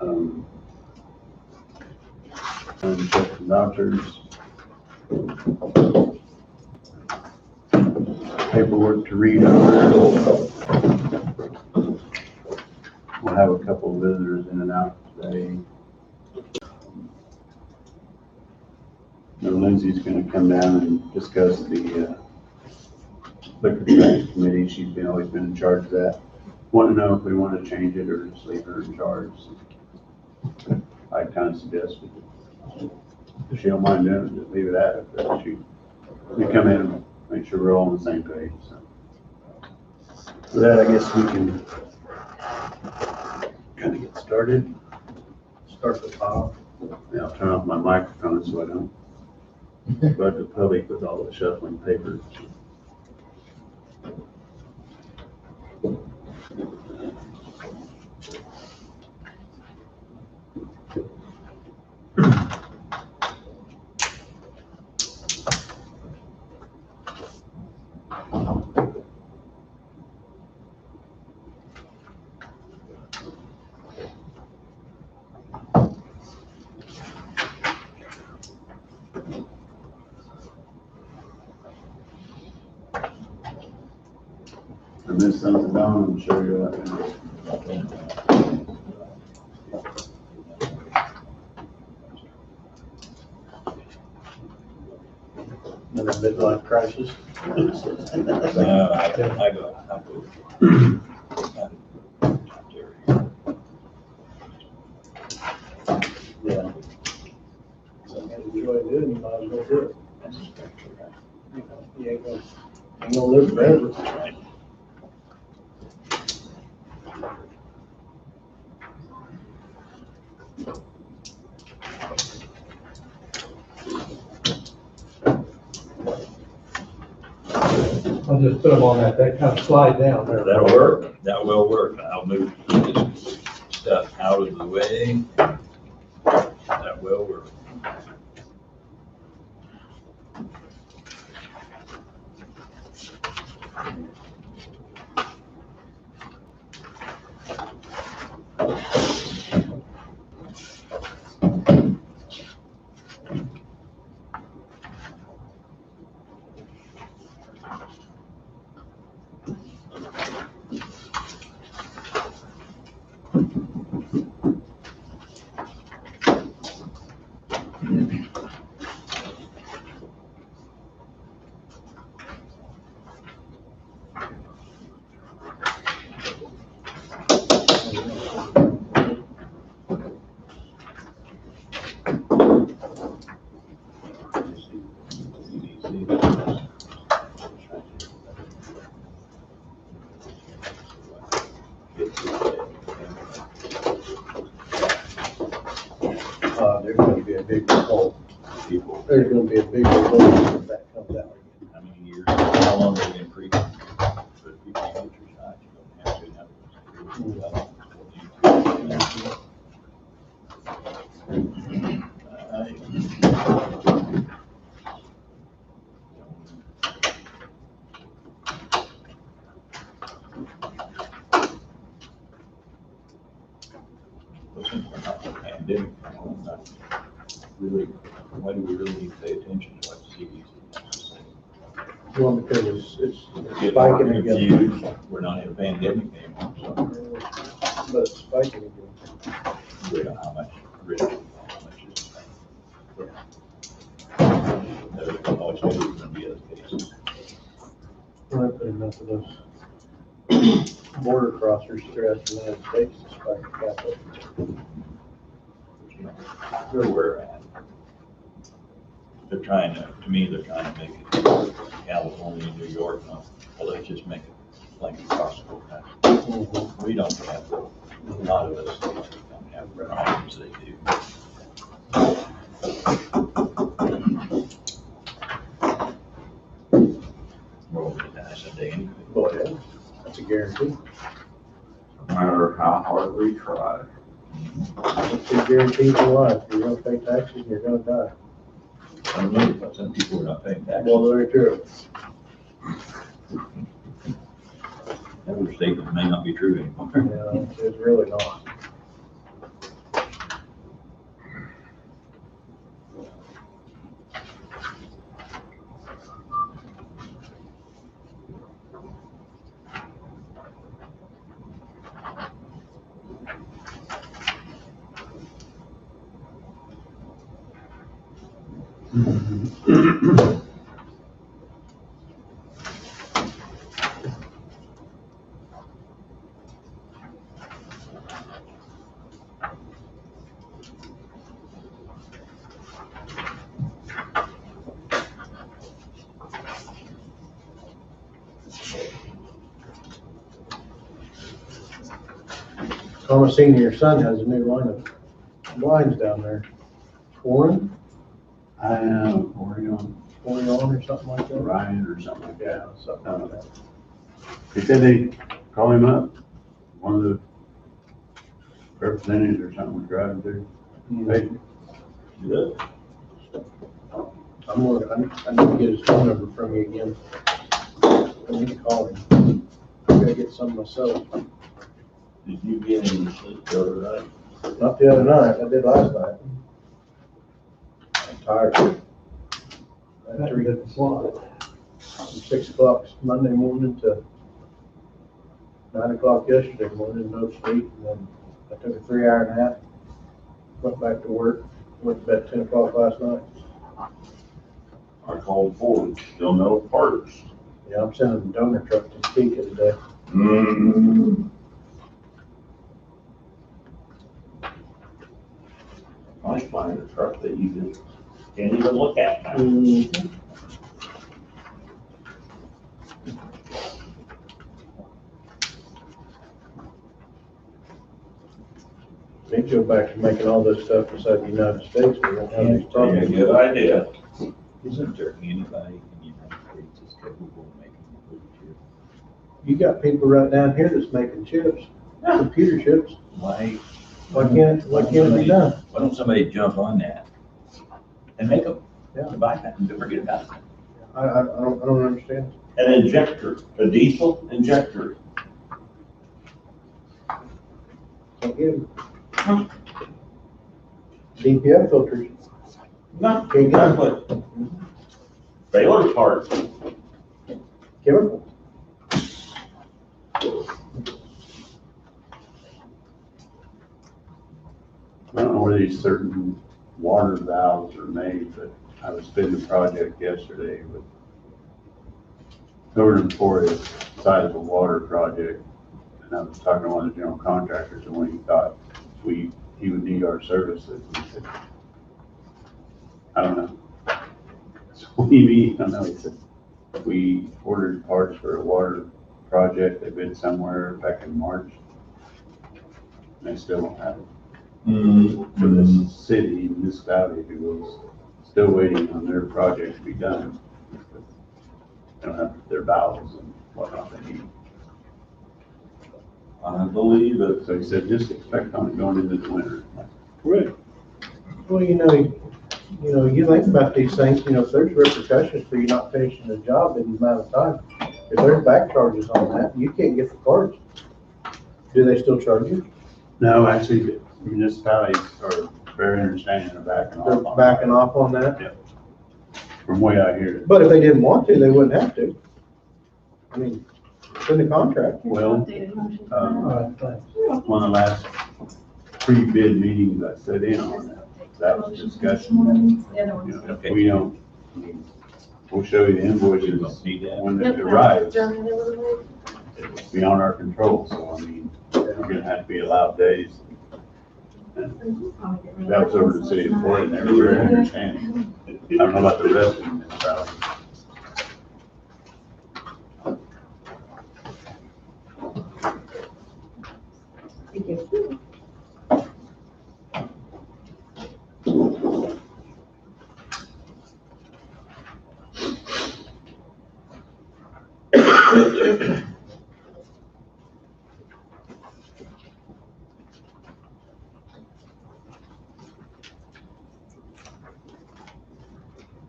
And check the vouchers. Paperwork to read over. We'll have a couple of visitors in and out today. Now Lindsay's gonna come down and discuss the liquor tax committee. She's always been in charge of that. Want to know if we want to change it or just leave her in charge. I kind of suggested, if she don't mind doing it, just leave it at it. But we come in and make sure we're all on the same page. So with that, I guess we can kind of get started. Start the file. Yeah, I'll turn off my microphone so I don't bug the public with all the shuffling papers. And this something down and show you that. Another midlife crisis. Yeah. So if you enjoy doing it, you might as well do it. You ain't gonna live forever. I'll just put them on that kind of slide down there. That'll work. That will work. I'll move this stuff out of the way. That will work. There's going to be a big hole. People, There's going to be a big hole if that comes out. how many years, how long have they been preaching? But if you can't get your shot, you don't have Pandemic, really, why do we really need to pay attention to what the CDC has to say? Well, because it's Get spiking again. confused. We're not in a pandemic anymore, so But it's spiking again. we don't know how much risk, how much is. There's always going to be other cases. We're not putting enough of those border crossers throughout the United States to spike the cap up. They're where we're at. They're trying to me, they're trying to make it California, New York, no, well, let's just make it like across the board. We don't have, a lot of us don't have problems they do. We're over the dash a day anyway. Boy, that's a guarantee. No matter how hard we try. It's a guarantee for life. You're gonna pay taxes and you're gonna die. Some people are not paying taxes. Well, very true. That statement may not be true anymore. Yeah, it's really not. Thomasini, your son has a new line of blinds down there. Warren, I know, Orion, or something like that. Ryan or something like Yeah, that. something like that. They said they'd call him up, one of the representatives or something was driving through. Hey, Good. I need to get his phone number from you again. I need to call him. I gotta get some myself. Did you get any sleep the other night? Not the other night, I did last night. I'm tired. At 6 o'clock Monday morning to 9 o'clock yesterday morning, no sleep, and then I took a 3-hour nap, went back to work, went to bed at 10 o'clock last night. I called Ford, still no parts. Yeah, I'm sending the donor truck to Topeka today. Nice buying a truck that you just can't even look at now. Need to go back to making all this stuff inside the United States, we won't have these Yeah, problems. good idea. Isn't there anybody in the United States that's capable of making a good chip? You got people right down here that's making chips, computer chips. Why? Why can't it be done? Why don't somebody jump on that and make them? Yeah. Buy that and forget about it. I don't understand. An injector, a diesel injector. Can't get them. DPF filters, Not Can't get 'em. exactly. Baylor parts. chemical. I don't know where these certain water valves are made, but I was bidding a project yesterday with over in Florida, side of a water project. And I was talking to one of the general contractors and when he thought he would need our services. He said, I don't know. So what do you mean? I don't know. He said, we ordered parts for a water project. They bid somewhere back in March. And they still don't have it. For this city, municipality, if you will, still waiting on their project to be done. They don't have their valves and whatnot they need. I believe it. So he said, just expect on it going into the winter. Right. Well, you think about these things, if there's repercussions for you not finishing the job in the amount of time, if there's back charges on that, you can't get the parts. Do they still charge you? No, actually, the municipalities are very understanding and backing They're off on backing off on that? that. From way I hear it. But if they didn't want to, they wouldn't have to. I mean, it's in the contract. Well, Thanks. one of the last pre-bid meetings I sat in on that was discussion. If we don't, I mean, we'll show you the You invoices don't see that. when it arrives. It's beyond our control, so I mean, we're gonna have to be allowed days. And that was over the city of Florida, and they were very understanding. I don't know about the rest of the municipalities. Thank you.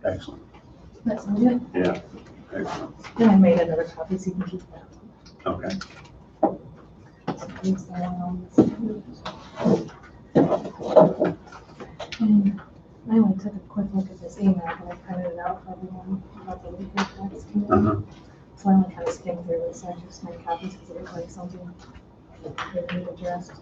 Excellent, That's good. yeah, excellent, Then I made another copy so you can keep that. okay. Use that one on this. And I only took a quick look at this email, but I printed it out for everyone about the legal tax. Uh-huh. So I only kind of skimmed through this, so I just made copies because it looked like something that needed addressed.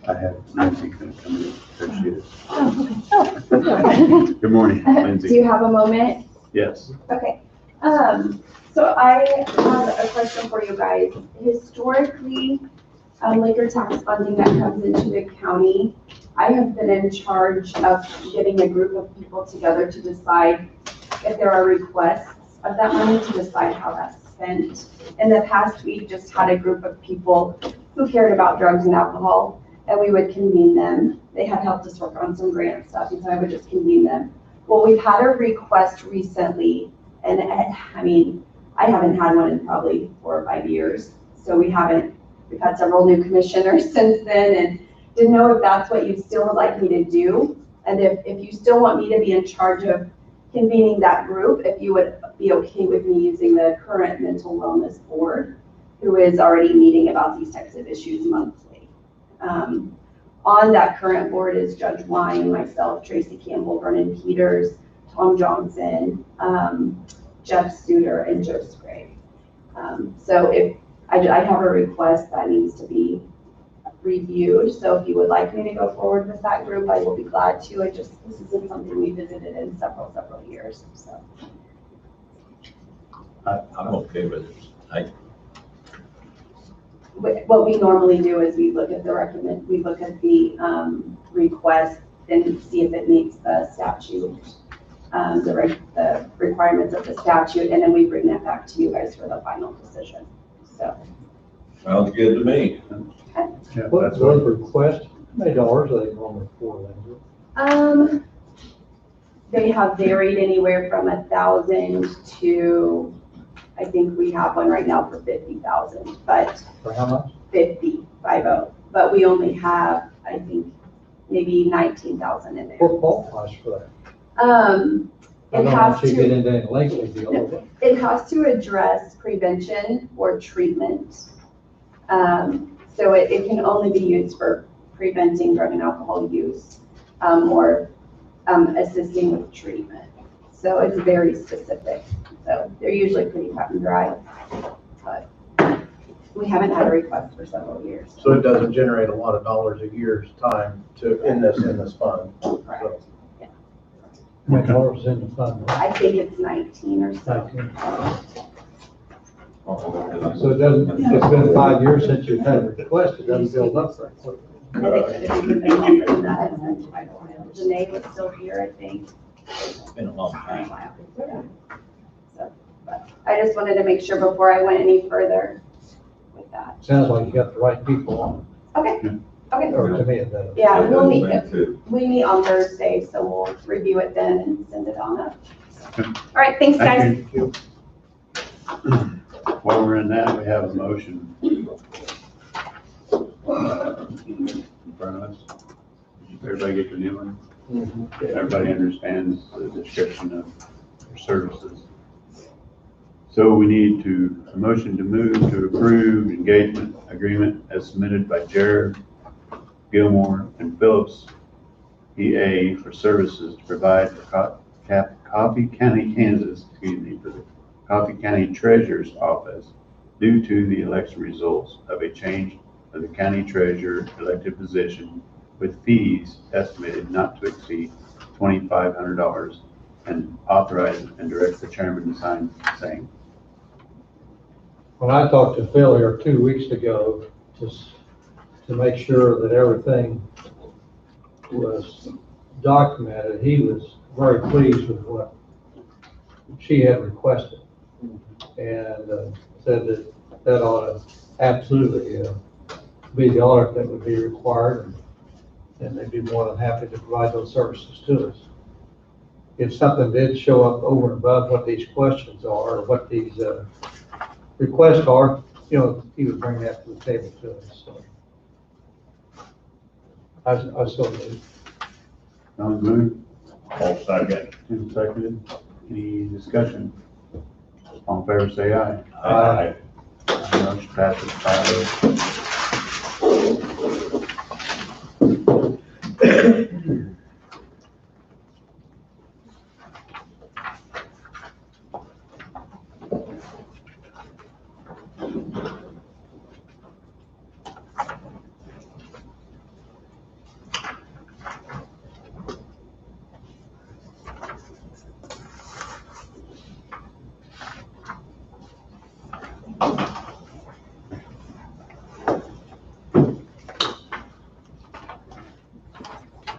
I have Lindsay gonna come in. There she is. Oh, okay. Good morning, Do Lindsay. you have a moment? Yes. Okay. So I have a question for you guys. Historically, liquor tax funding that comes into the county, I have been in charge of getting a group of people together to decide if there are requests of that money, to decide how that's spent. In the past, we've just had a group of people who cared about drugs and alcohol, and we would convene them. They had helped us work on some grant stuff, and so I would just convene them. Well, we've had a request recently, and I mean, I haven't had one in probably 4 or 5 years. So we've had several new commissioners since then, and didn't know if that's what you still would like me to do. And if you still want me to be in charge of convening that group, if you would be okay with me using the current mental wellness board, who is already meeting about these types of issues monthly. On that current board is Judge Wine, myself, Tracy Campbell, Vernon Peters, Tom Johnson, Jeff Suter, and Joe Sprague. So if I have a request that needs to be reviewed, so if you would like me to go forward with that group, I will be glad to. This isn't something we visited in several years, so. I'm okay with it. What we normally do is we look at the request and see if it meets the statute, the requirements of the statute, and then we bring that back to you guys for the final decision. So. Sounds good to me. Yeah, What that's was what, the request? How many dollars are they normally for, Lindsay? They have varied anywhere from 1,000 to, I think we have one right now for 50,000, but For how much? 50, but we only have, I think, maybe 19,000 in there. What qualifies for that? I It don't has want you to get to, into any legal deal with it. it has to address prevention or treatment. So it can only be used for preventing drug and alcohol use, or assisting with treatment. So it's very specific. So they're usually pretty cut and dry, but we haven't had a request for several years. So it doesn't generate a lot of dollars a year's time in this fund. Correct. So, How many dollars in the fund? I think it's 19 or so. So it doesn't, it's been 5 years since you've had a request, it doesn't build up very quickly. I think it could be longer than that. It's been quite a while. Janae was still here, I think. It's been a long time. So, but I just wanted to make sure before I went any further with that. Sounds like you got the right people on, Okay, okay. or to me it does. Yeah, we'll meet, Too. we meet on Thursday, so we'll review it then and send it on up. All right, thanks, guys. thank you. While we're in that, we have a motion. In front of us. Everybody get the new one? Everybody understands the description of their services. So we need a motion to move to approve engagement agreement as submitted by Jared Gilmore and Phillips EA for services to provide for Coffee County, Kansas, for the Coffee County Treasurer's Office due to the election results of a change of the county treasurer elected position with fees estimated not to exceed $2,500 and authorize and direct the chairman to sign same. When I talked to Phil here 2 weeks ago, just to make sure that everything was documented, he was very pleased with what she had requested. And said that ought to absolutely be the audit that would be required, and they'd be more than happy to provide those services to us. If something did show up over and above what these questions are, or what these requests are, he would bring that to the table to us, so. I still do. Sounds good. All second. Tim seconded. Any discussion? All in favor, say aye. Aye. Motion passes 5-0.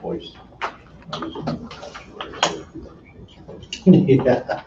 voice. I just remember how she was, so Yeah.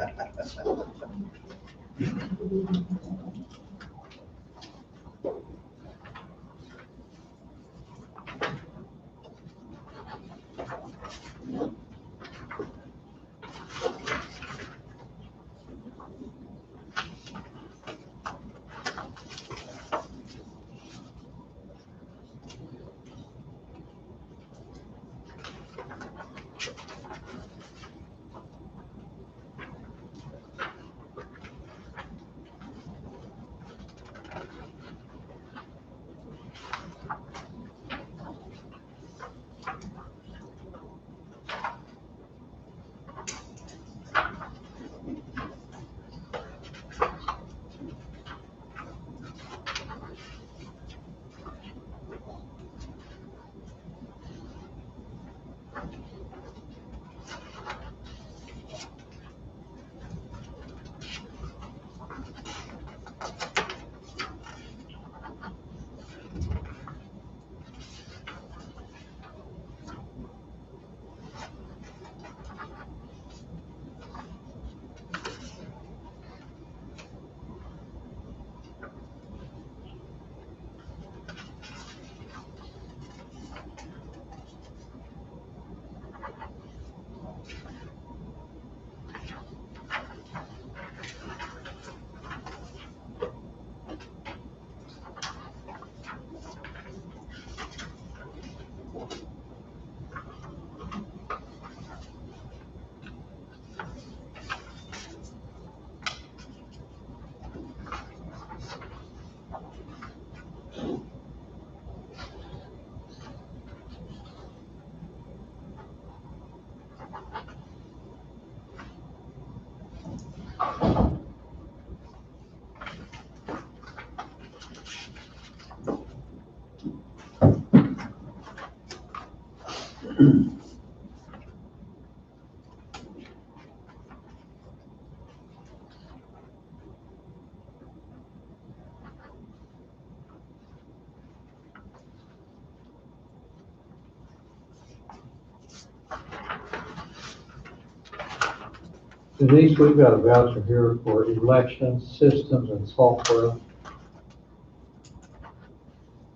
Denise, we've got a voucher here for election systems and software.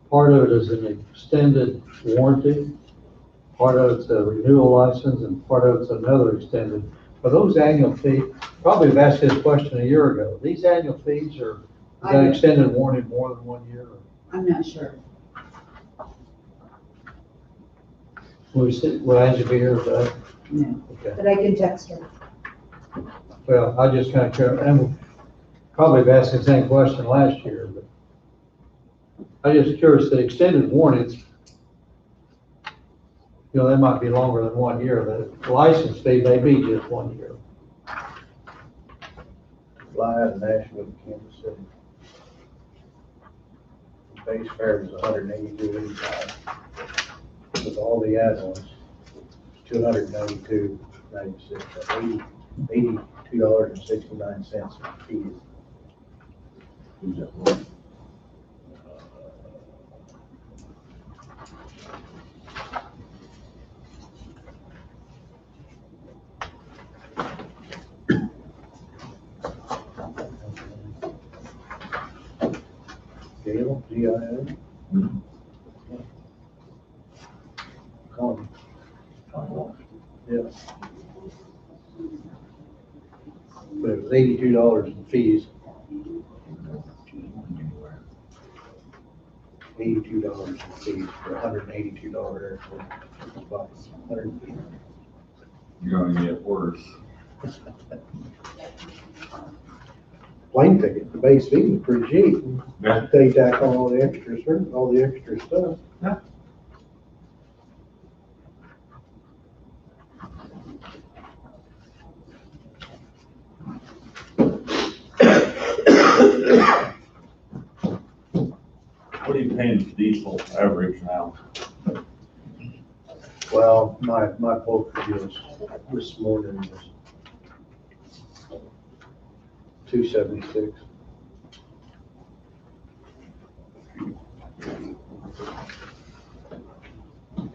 Part of it is an extended warranty, part of it's a renewal license, and part of it's another extended. Are those annual fees? Probably have asked this question a year ago. These annual fees are, is that extended warranty more than 1 year? I'm not sure. Will Angie be here for that? No, Okay. but I can text her. Well, I just kind of care, and probably have asked the same question last year, but I'm just curious, the extended warranties, you know, they might be longer than 1 year. The license fee may be just 1 year. Fly out of Nashville to Kansas City. Base fare was $182.85. With all the add-ons, $292.96, $82.69 in fees. who's that for? Gale, G-I-L. Mhm. Call him. Yeah. But it was $82 in fees, $82 in fees for $182 airport. About 100. You're gonna get worse. Plane ticket, the base fee was pretty cheap. Yeah. They tack on all the extras, all the extra stuff. What are you paying diesel average now? Well, my poker deals this morning was 276.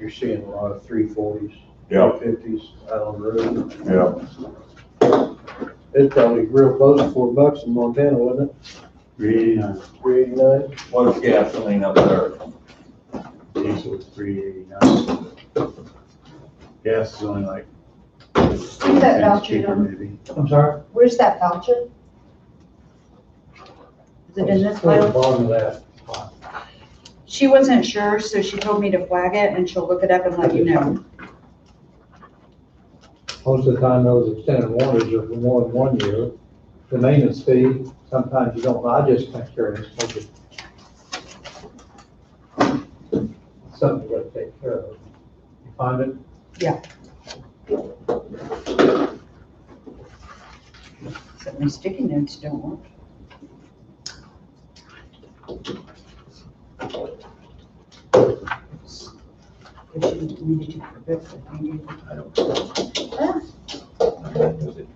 you're seeing a lot of 340s, Yeah. 350s out on the road. Yeah, It's probably real close to $4 in Montana, wasn't it? 389, 389? What is gasoline up there? diesel was 389. Gas is only like Where's that 10 cents voucher cheaper number? maybe. I'm sorry? Where's that voucher? Is it in this Toward the file? bottom of that. She wasn't sure, so she told me to flag it and she'll look it up and let you know. Most of the time, those extended warranties are for more than 1 year. The maintenance fee, sometimes you don't, I just kind of curious, okay. Something you gotta take care of. You find it? Except my sticky notes don't work. If she needed to fix it, maybe. I don't know. I'm not with it.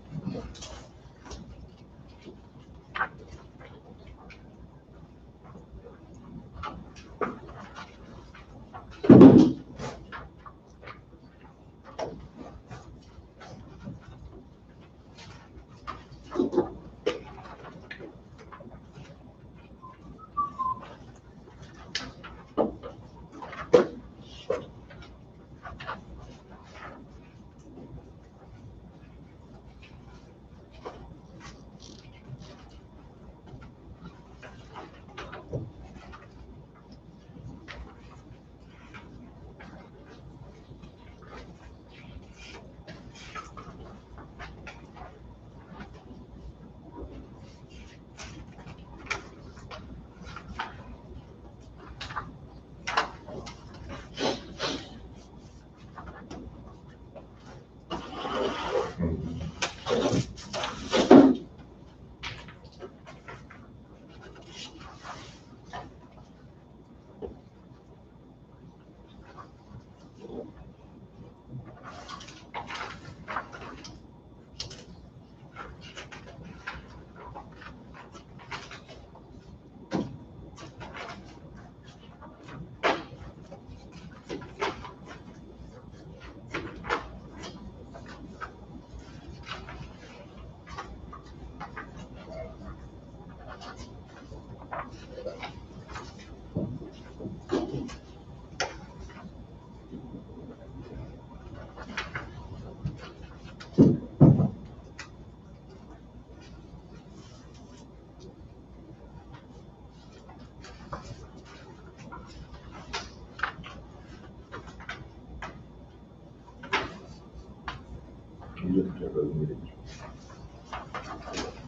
You looked at road and bridge.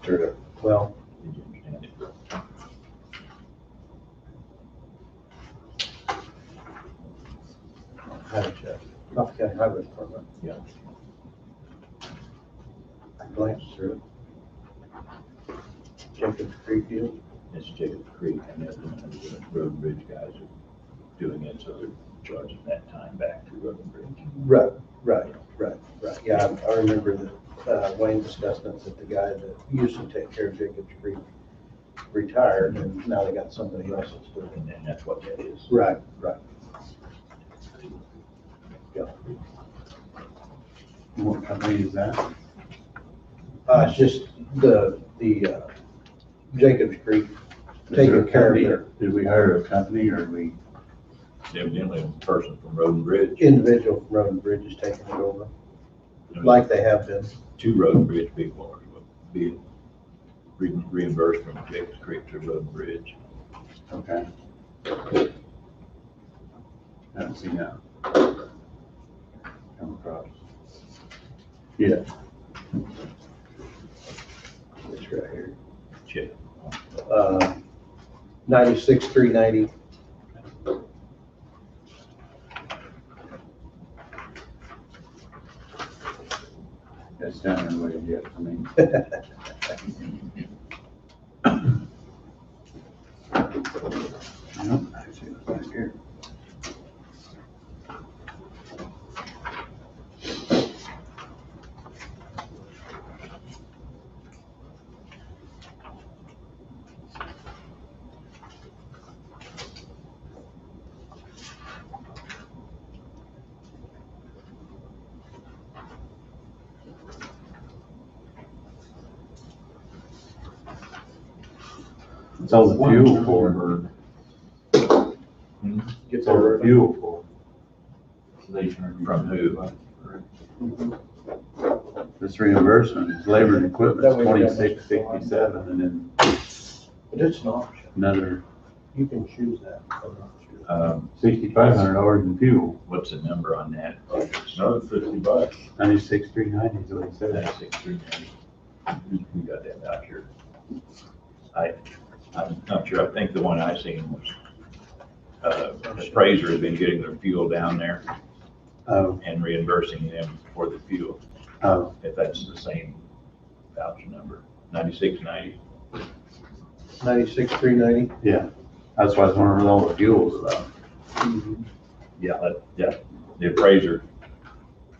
Sure. Well, Did you understand it? I had a check. Buffalo County Highway Department. Yeah. I glanced through it. Jacobs Creek deal. It's Jacob Creek, and the road and bridge guys are doing it, so they're charging that time back to road and bridge. Right. Yeah, I remember that Wayne discussed it, that the guy that used to take care of Jacobs Creek retired, and now they got somebody else that's doing it. And then that's what that is. Right. What company is that? It's just the Jacobs Creek Is there taking a care of company? their Did we hire a company or we, Evidently, a person from road and bridge. individual from Road and Bridge is taking it over, like they have been. 2 road and bridge people are being reimbursed from Jacobs Creek to road and bridge. okay. Haven't seen that come across. Yeah, It's right here. Check. 96,390. that's down in the way yet, I mean. Nope, actually, it's back here. It's all the fuel for, Get it's all the fuel for. From who? This reimbursement is labor and equipment, That way you got 2667, and then But it's an option. another You can choose that. $6,500 in fuel. What's the number on that? Another $50. 96,390 is what he said. 96,390. We got that voucher. I'm not sure, I think the one I seen was, Fraser has been getting their fuel down there Oh, and reimbursing them for the fuel, oh, if that's the same voucher number, 9690. 96,390. yeah. That's why I was wondering what all the fuel's about. Yeah, the appraiser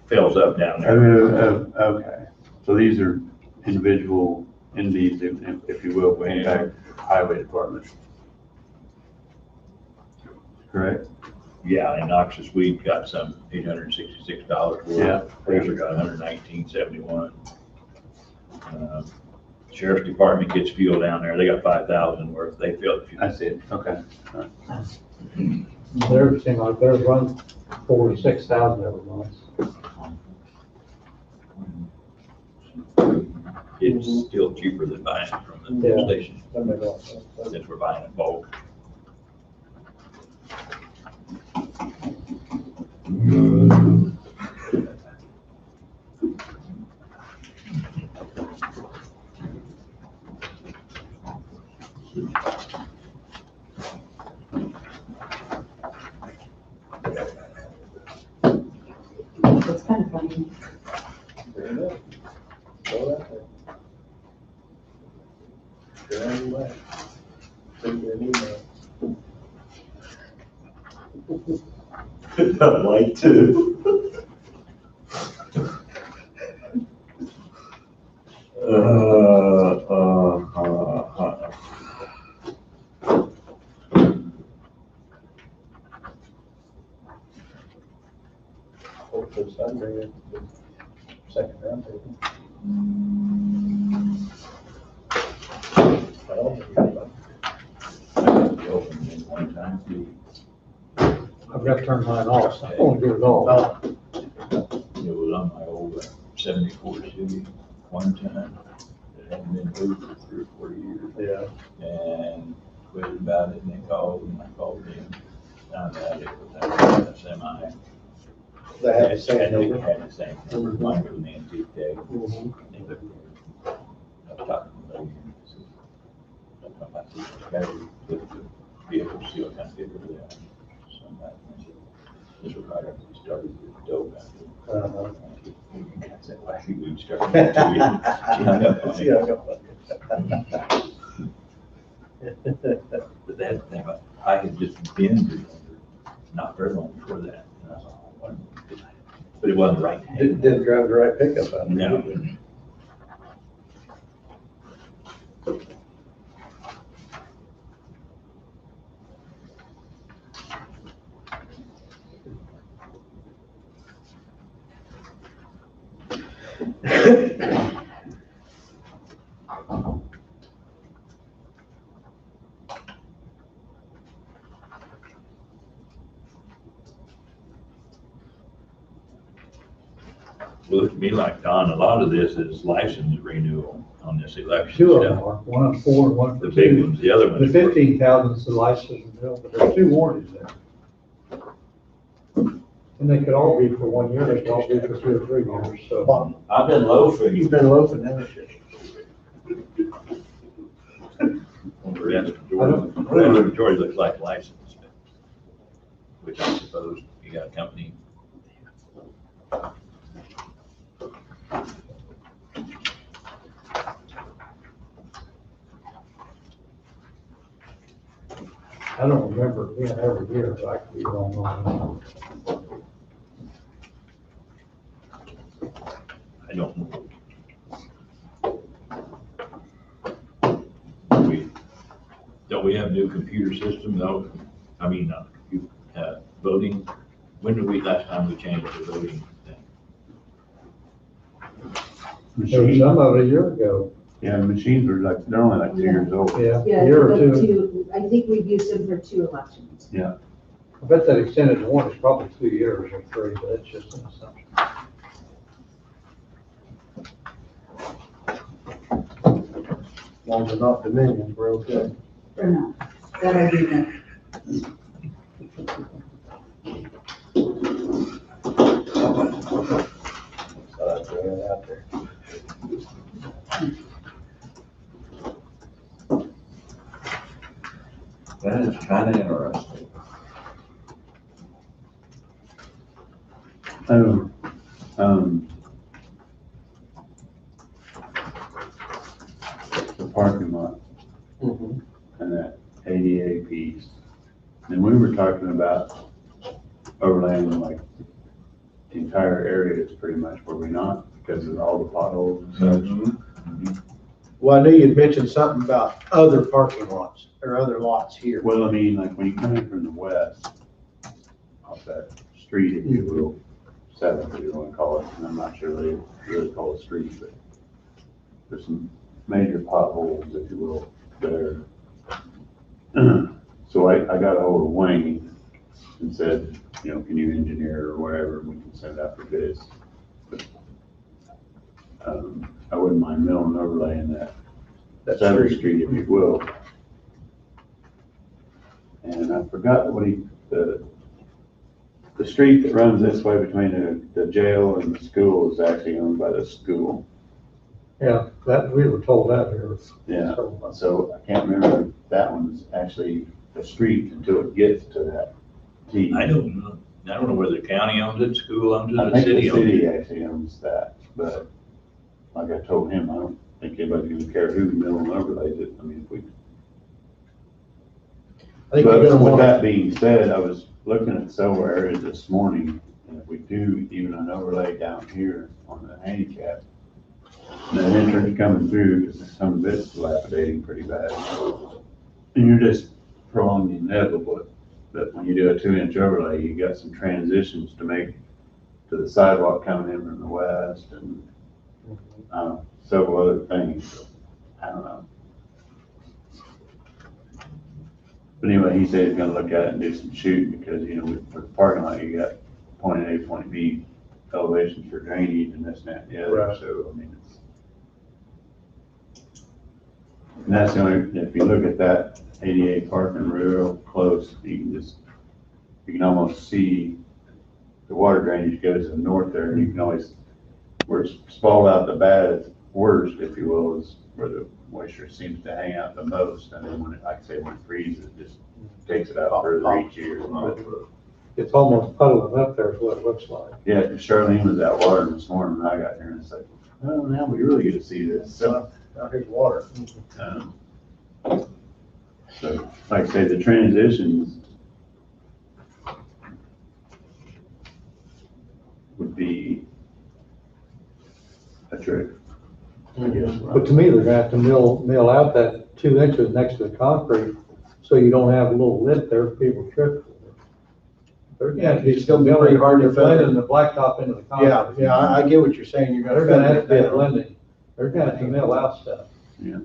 fills up down there. Okay, so these are individual indies, if you will, going back highway department. Correct? Yeah, in Noxious, we've got some $866 worth. Yeah. Fraser got $119.71. Sheriff's Department gets fuel down there. They got 5,000 worth. They fill the fuel. I see it, okay. They're, seem like they're run 46,000 every month. It's still cheaper than buying it from the Yeah. station, That makes a lot of sense. since we're buying it bulk. It's kind of funny. Fair enough. Throw that there. Go on your way. Send you an email. I'd like to. Hopefully Sunday, the second round table. Well, I opened it one time. I've got to turn mine off, so I won't do it all. It was on my old 74 Chevy one time. It hadn't been moved for 3 or 4 years. Yeah. And quit about it, and they called, and I called them. Found out it was a semi. They have the same It number. had the same number. Mine was an antique tag. Mhm. I was talking to the lady, and I said, I said, "Gotta look at the vehicle, see what kind of vehicle they are." Somebody, I said, this was right after we started the dope out there. Uh-huh. I said, "Why should we start with the two?" She hung up on Yeah, I me. got But that thing, I had just been to not very long before that, and I thought, oh, what? But it wasn't right. Didn't drive the right pickup out there. No. Well, looked to me like, Don, a lot of this is license renewal on this election Two of them stuff. are, one on 4 and one for The big 2. ones, the other The ones. 15,000 is the license bill, but there's 2 warranties there. And they could all be for 1 year, they could all be for 2 or 3 years, so. I've been low for You've been loafing, haven't you? Yes, the majority looks like license, which I suppose you got a company. I don't remember it being every year, but I could be wrong on I don't know. Don't we have new computer system though? I mean, voting, when did last time we changed the voting thing? that. There was some of it a year ago. Yeah, the machines are like, they're only like 2 years old. Yeah, Yeah, year or but two. I think we've used them for 2 elections. I bet that extended one is probably 2 years or 3, but that's just an assumption. As long as they're not Dominion, we're okay. Or not. That I do know. So that's it out there. That is kind of interesting. Oh, the parking lot Mhm. and that ADA piece. And we were talking about overlaying like the entire area is pretty much where we're not because of all the potholes and such. Well, I knew you'd mentioned something about other parking lots or other lots here. Well, I mean, like when you come in from the west, off that street, if you will, 7th, if you want to call it, and I'm not sure they really call it street, but there's some major potholes, if you will, there. So I got ahold of Wayne and said, you know, can you engineer or whatever, and we can send it out for bids. But, I wouldn't mind milling and overlaying that That 7th Street, if you will. And I forgot what the street that runs this way between the jail and the school is actually owned by the school. Yeah, that, we were told that here. Yeah, so I can't remember if that one's actually a street until it gets to that T. I don't know whether the county owns it, school owns it, I or the think the city owns it. city actually owns that, but like I told him, I don't think anybody's gonna care who mill and overlays it. I mean, if we. I think you're But gonna with want, that being said, I was looking at several areas this morning, and if we do even an overlay down here on the handicap, the entrance coming through, because some of it's dilapidating pretty bad. And you're just prolonging the inevitable, but when you do a 2-inch overlay, you got some transitions to make to the sidewalk coming in from the west and, several other things. I don't know. But anyway, he said he's gonna look at it and do some shooting because, you know, with the parking lot, you got point A, point B elevations for drainage and this and that and the other, Right. so, I mean, it's. And that's the only, if you look at that ADA parking real close, you can almost see the water drainage goes to the north there, and you can always, where it's spalled out the bad, worst, if you will, is where the moisture seems to hang out the most, and then when it, like I say, when it freezes, it just takes it out further each year. But, It's almost puddling up there is what it looks like. yeah, 'cause Charlene was out watering this morning, and I got here and it's like, well, now we really get to see this, so. now here's water. So, like I say, the transitions would be a trick, I guess. But to me, they're gonna have to mill out that 2 inches next to the concrete, so you don't have a little lip there for people to trip. They're gonna have to it's gonna be milling, pretty hard to blending the blacktop into the concrete. Yeah, yeah, I get what you're saying, you're They're gonna gonna have to be feather it down. blending. They're gonna have to mill out stuff. Yeah.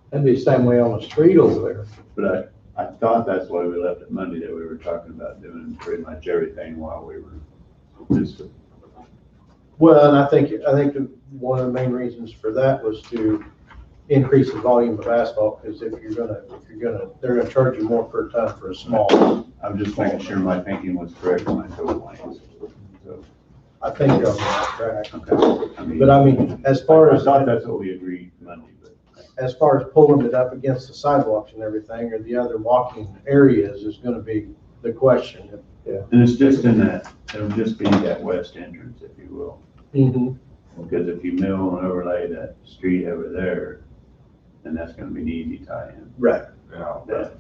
That'd be the same way on the street over there. But I thought that's why we left it Monday, that we were talking about doing pretty much everything while we were just. Well, and I think that one of the main reasons for that was to increase the volume of asphalt, because if you're gonna, they're gonna charge you more per ton for a small. I'm just making sure my thinking was correct when I told Wayne. So, I think you're on the right track. okay. But I mean, as far I as, thought that's what we agreed Monday, but. as far as pulling it up against the sidewalks and everything, or the other walking areas is gonna be the question. And it's just in that, it'll just be that west entrance, if you will. Mm-hmm. Because if you mill and overlay that street over there, then that's gonna be an easy tie-in. Right, Yeah. That-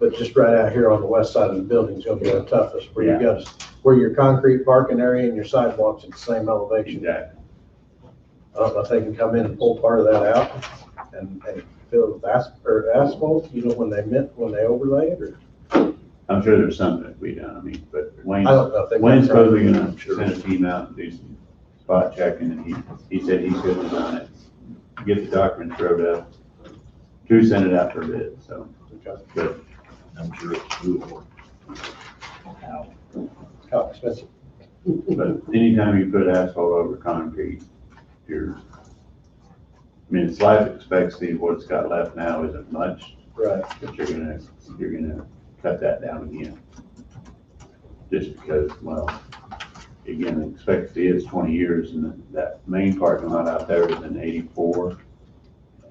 but just right out here on the west side of the building is gonna be the toughest, where you got, where your concrete parking area and your sidewalks at the same elevation. Exactly. I don't know if they can come in and pull part of that out and fill it with asphalt, you know, when they overlay it, or, I'm sure there's something that we done, I mean, but I don't know if they. Wayne's supposedly gonna I'm sure. send a team out and do some spot checking, and he said he's good to run it get the documents wrote up to send it out for bid, so. But I'm sure it's doable. Now, How expensive. But anytime you put asphalt over concrete, I mean, its life expectancy, what it's got left now isn't much, Right. but you're gonna cut that down again. Just because, well, again, the expectancy is 20 years, and that main parking lot out there is in 84.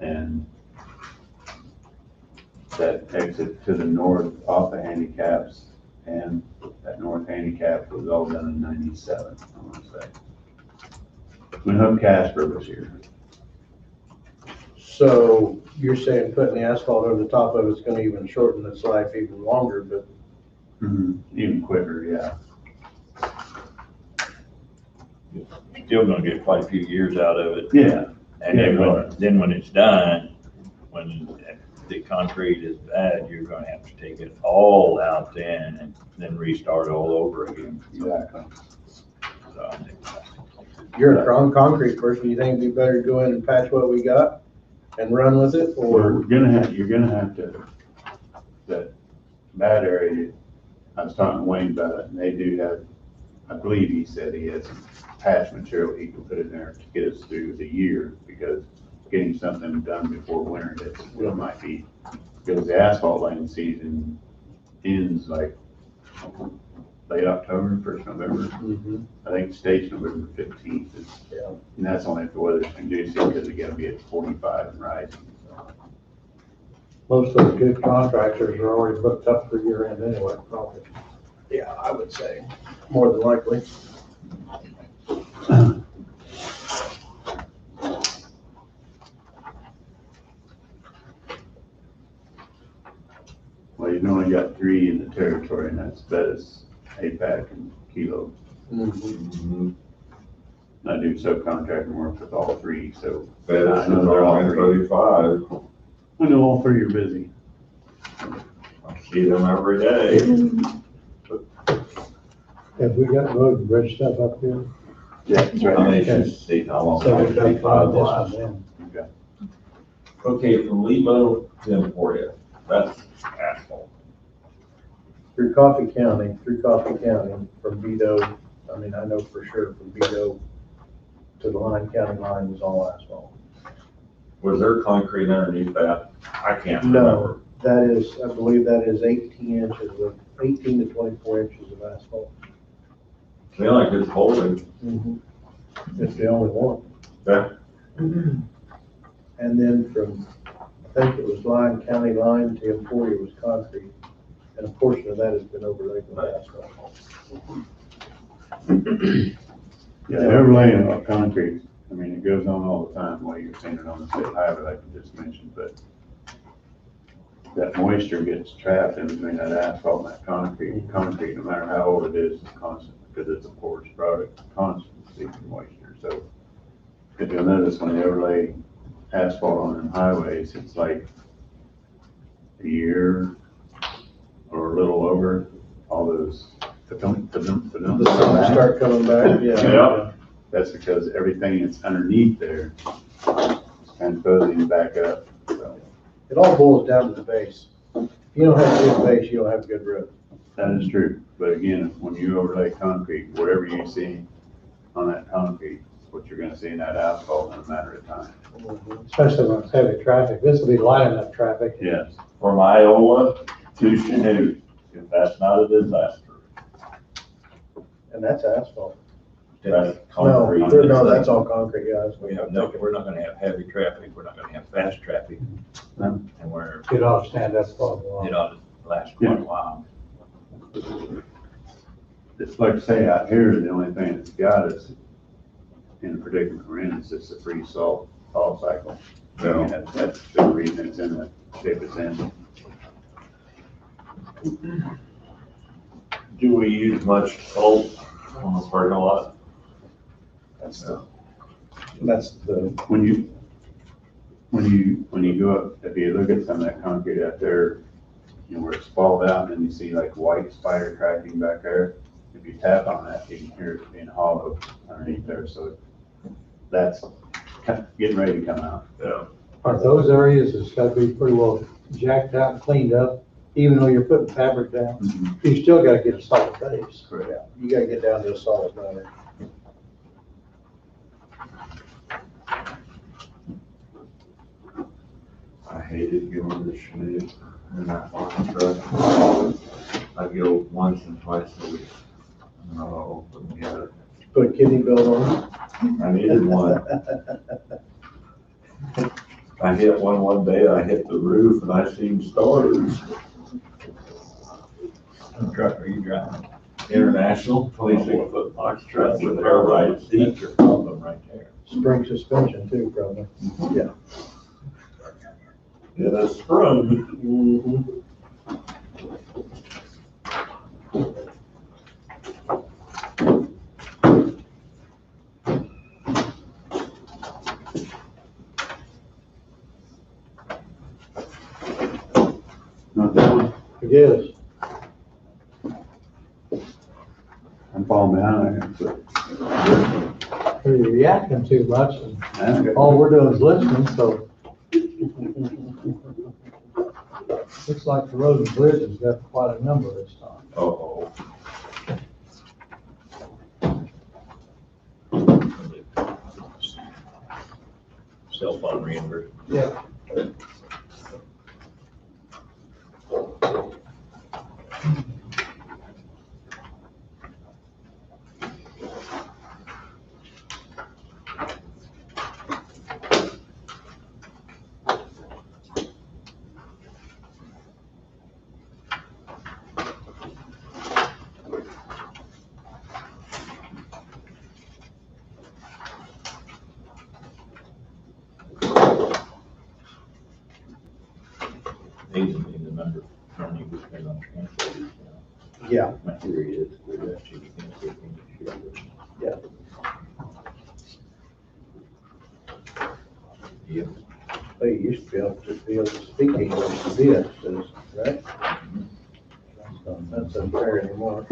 And that exit to the north off the handicaps, and that north handicap was all done in 97, I want to say. When Hope Casper was here. So you're saying putting the asphalt over the top of it's gonna even shorten its life even longer, but Even quicker, yeah. still gonna get quite a few years out of it. Yeah. And then when it's done, when the concrete is bad, you're gonna have to take it all out then and then restart all over again. Exactly. So I think you're a concrete person, you think it'd be better to go in and patch what we got and run with it, or? You're gonna have to, that area, I was talking to Wayne about it, and they do have, I believe he said he has some patch material he can put in there to get us through the year, because getting something done before winter hits, it might be, because the asphalt laying season ends like late October, 1st November. I think the state's November 15th, Yeah. and that's only if the weather's conducive, because it gotta be at 45 and rising, so. Most of the good contractors are already booked up for year end anyway, probably. Yeah, I would say, more than likely. Well, you've only got 3 in the territory, and that's Bettis, APAC, and Kilo. I do subcontracting work with all 3, so That I is know they're all on 35. I know all 3 are busy. I see them every day. Have we got road and bridge stuff up here? Yeah, that's I mean, right. it's just see how long. So we've got to 35 find this lasts. one then. Okay, from Lebo to Emporia, that's asphalt. Through Coffee County, from Vito, I mean, I know for sure from Vito to the county line was all asphalt. Was there concrete underneath that? I can't No. remember. That is, I believe that is 18 to 24 inches of asphalt. Seems like it's holding. It's the only one. Yeah. And then from, I think it was County line to Emporia was concrete. And a portion of that has been overlaid with asphalt. Yeah, overlaying of concrete, I mean, it goes on all the time, while you're seeing it on the state highway, like you just mentioned, but that moisture gets trapped in between that asphalt and that concrete. Concrete, no matter how old it is constant, because it's a porous product, constant seeking moisture. So if you'll notice, when they overlay asphalt on them highways, it's like a year or a little over, all those, The summers start coming back, Yeah. That's because everything that's underneath there is kind of buzzing back up, so. It all boils down to the base. If you don't have a good base, you don't have a good road. That is true, but again, when you overlay concrete, whatever you see on that concrete, is what you're gonna see in that asphalt in a matter of time. Especially when it's heavy traffic. This will be light enough traffic. Yes. from Iowa to Chanute, if that's not a disaster. And that's asphalt. That's No, concrete. no, that's all concrete, yeah. that's what We have no, we're not gonna have heavy traffic, we're not gonna have fast traffic. No. And we're, It ought to stand up for a while. it ought to last quite a while. It's like I say, out here, the only thing that's got us in the predicament we're in is just a free salt cycle. I mean, that's the reason it's in the shape it's in. Do we use much salt on the parking lot? That's the, When you go up, if you look at some of that concrete out there, you know, where it's spalled out and you see like white spider cracking back there, if you tap on that, you can hear it being hollow underneath there, so that's getting ready to come out. Yeah. Are those areas that's gotta be pretty well jacked out and cleaned up, even though you're putting fabric down? You still gotta get a solid base. Yeah, you gotta get down to a solid matter. I hated going to Schmidt in that farm truck. I go once and twice a week. No, couldn't get it. Put a kidney belt on. I needed one. I hit one day, I hit the roof and I seen stars. What truck are you driving? International 26-foot box truck with air ride That's seats. your problem right there. Spring suspension too, probably. It has sprung. Mm-hmm. Not that one. I guess. I'm falling behind. I gotta put- You're reacting too much, and That's good. all we're doing is listening, so looks like the road and bridge has got quite a number this time. Uh-oh. Cell phone reimbursement. Yeah. Amazingly, the number of money we spend on transport is, Yeah, my theory is, we're actually can't take any shit. Yeah. Yep. they used to be able to speak English to this, right? That's unfair anymore.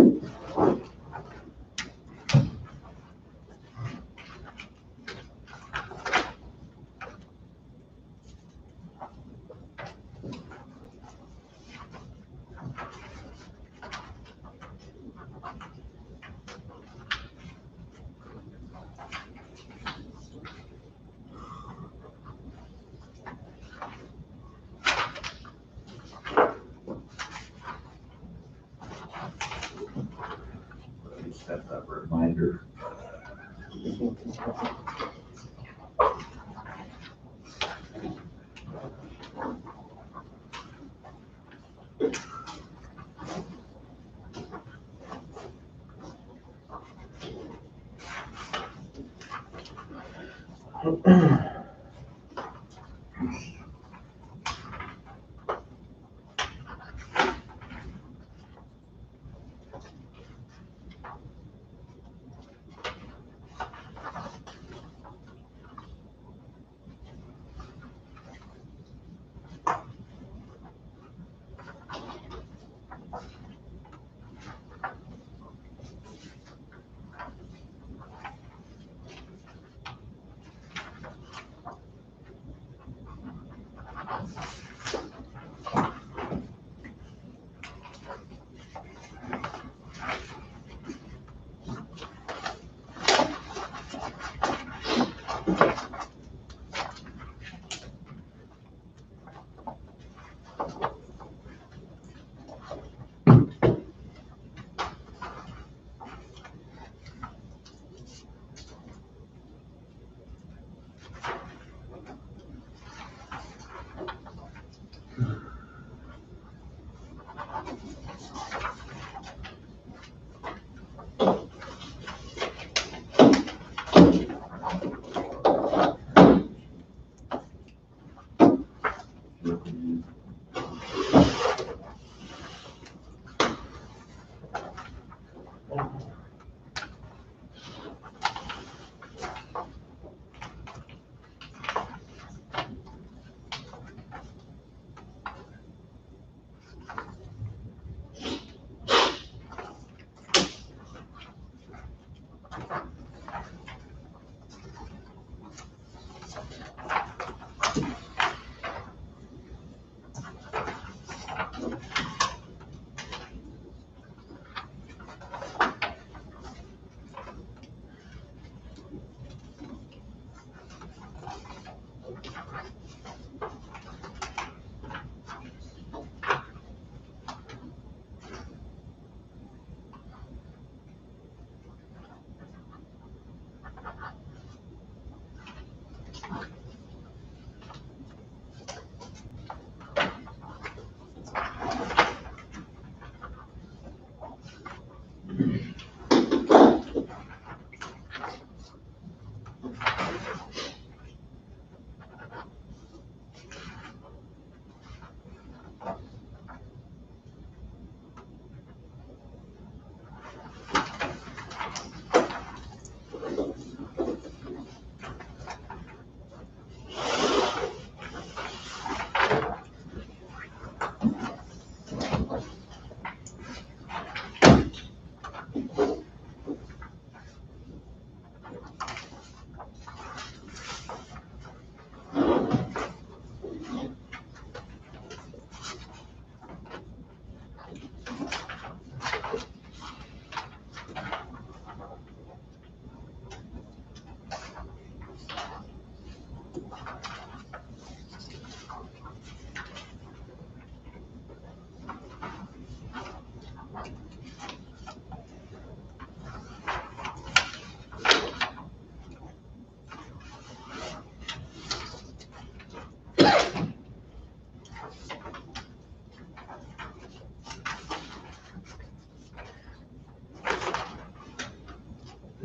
Just have that reminder.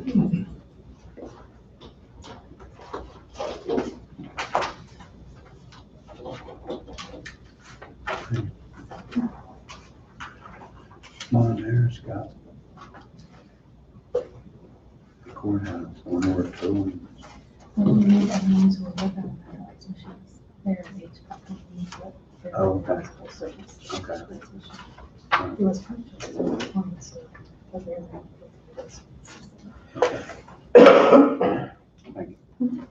Come on there, Scott. The courthouse, one more towing. That means we're working on her license. They're HVAC company, but they're Oh, okay. full service. Okay. It was purchased from the state, but they're not. Thank you.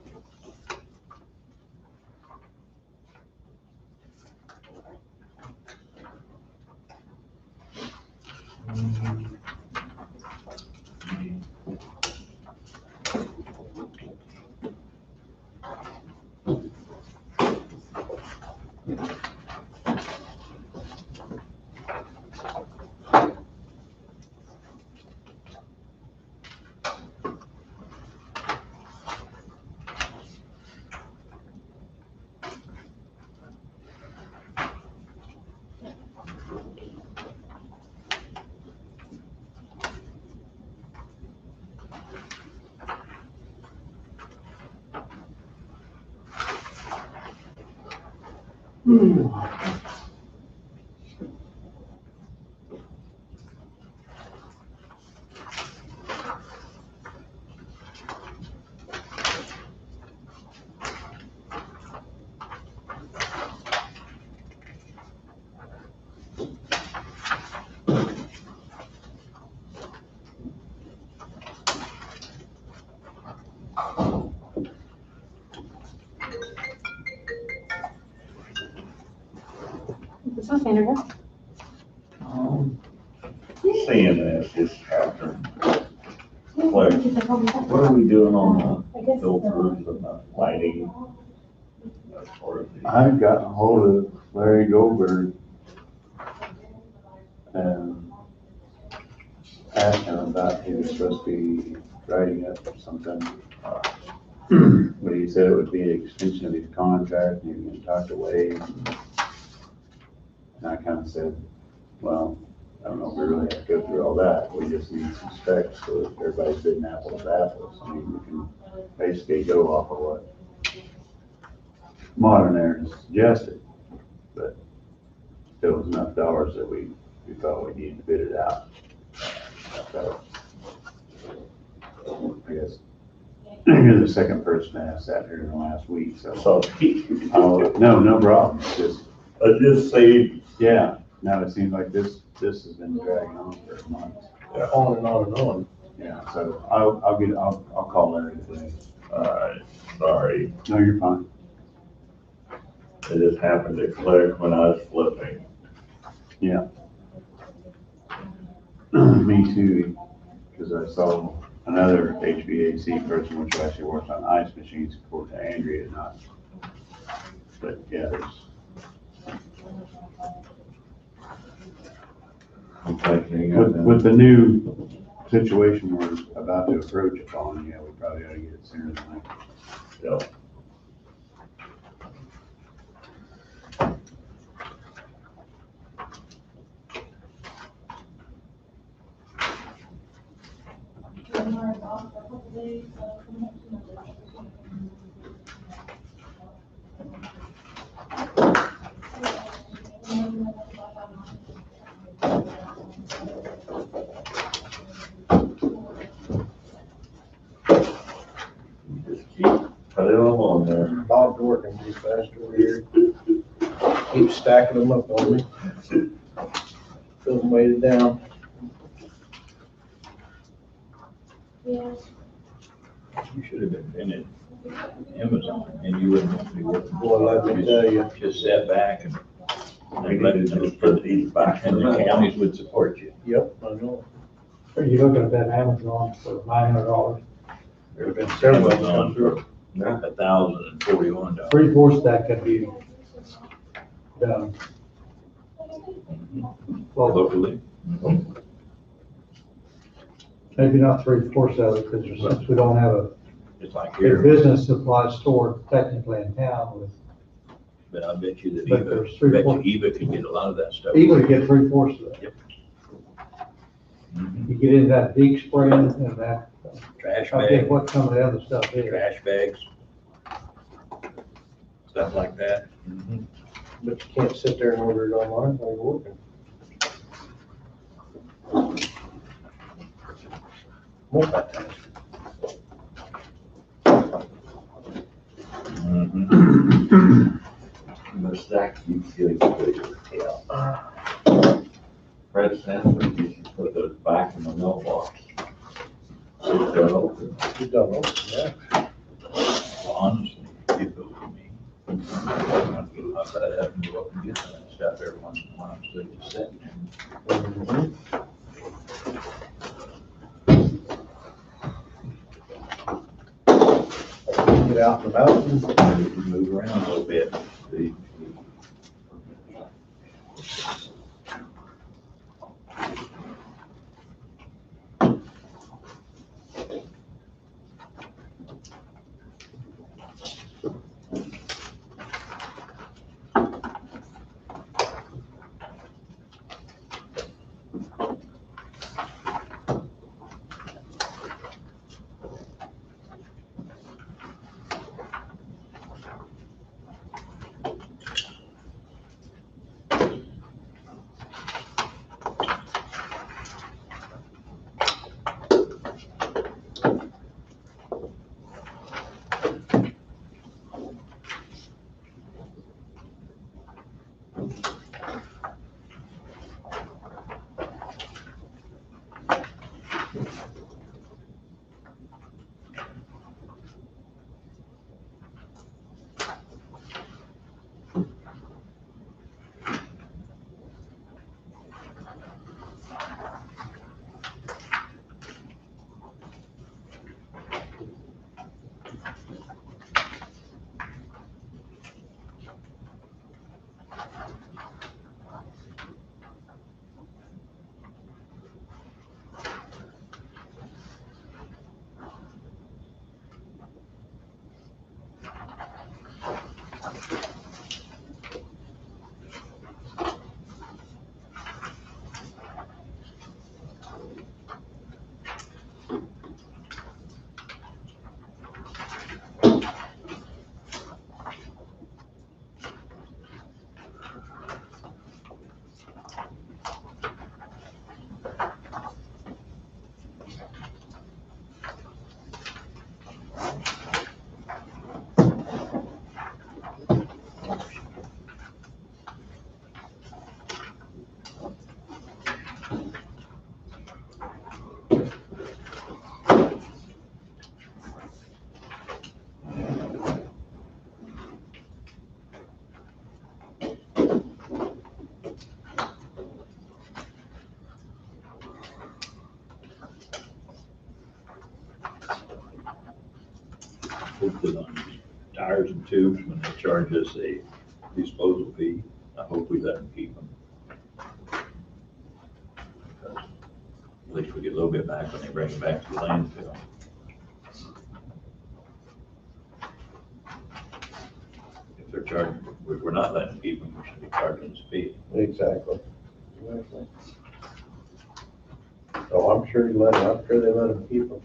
This is Sandra. Seeing this just after, what are we doing on the filters and the lighting? As far as the- I've gotten a hold of Larry Goldberg and asked him about, he was supposed to be writing up something. But he said it would be an extension of his contract, and he was gonna talk to Wade. And I kind of said, well, I don't know if we really have to go through all that. We just need some specs so that everybody's bidding apples to apples. I mean, we can basically go off of what Modern Air has suggested, but there was enough dollars that we felt we needed to bid it out. So, I guess, you're the second person to ask that here in the last week, so. So, No problem, it's just, I just say, yeah, now it seems like this has been dragging on for months. On and on and on. Yeah, so I'll call Larry today. sorry, No, you're fine. it just happened to click when I was flipping. Me too, because I saw another HVAC person, which actually works on ice machines, according to Andrea, not. But yeah, there's, I'm thinking, with the new situation we're about to approach upon, yeah, we probably ought to get it sooner than that. yeah. Just keep, put it all on there. Bob's working too fast over here. Keep stacking them up on me. Feel them weighted down. Yeah. You should have invented Amazon, and you wouldn't be working. Well, let me tell you. Just sat back and We need to just put these back in and the the counties would support you. Yep, I know. Are you looking at that Amazon for $900? There have been Several Amazon for Yeah. $1,041. 3/4 that could be done. Well, Locally. maybe not 3/4 of it, because since we don't have a It's like big here, business supply store technically in town with, but I bet you that But Eva, there's I bet 3/4. you Eva could get a lot of that stuff. even to get 3/4 of that. Mhm. You get into that big spraying and that Trash I get bag, what some of the other stuff is. trash bags. Stuff like that. But you can't sit there and order it online while you're working. Multitask. The stack keeps getting bigger. Fred Sanford used to put those back in the mailbox. It's done open. You don't know, yeah. Well, honestly, if it was me, I'd have to go up and get that stuff every once in a while, so just sitting there. Get out and about. Move around a little bit. Hopefully on these tires and tubes, when they charge us a disposal fee, I hope we let them keep them. Because at least we get a little bit back when they bring it back to the landfill. If they're charging, if we're not letting them keep them, we should be charging us a fee. Exactly. Exactly. Oh, I'm sure you let them, I'm sure they let them keep them.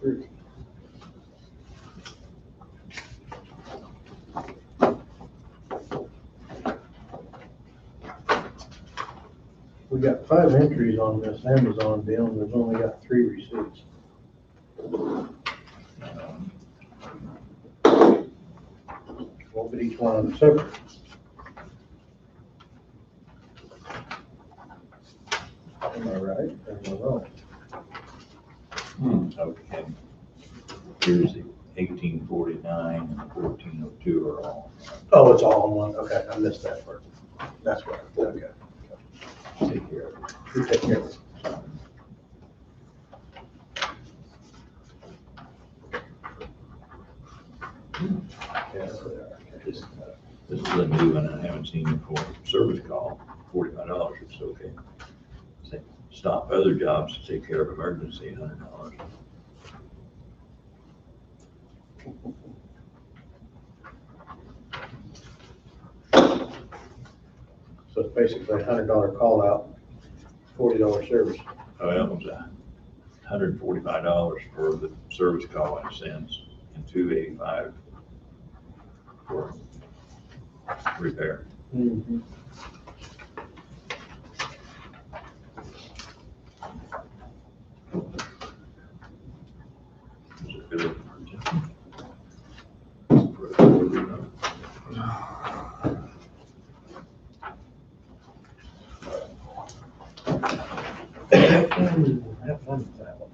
3. We got 5 entries on this Amazon deal, and there's only got 3 receipts. Well, but each one of them separate. Am I right? Or am I wrong? Okay. Here's the 1849 and 1402 are all. Oh, it's all in one, okay, I missed that part. That's right, okay. Take care of it. You take care of it. Yeah, so they are. This is a new one I haven't seen before. Service call, $45, it's okay. Say, stop other jobs to take care of emergency, $100. So it's basically a $100 call out, $40 service. Well, it was $145 for the service call in a sense, and $285 for repair. Mm-hmm. Is it really emergency? Have fun with that one.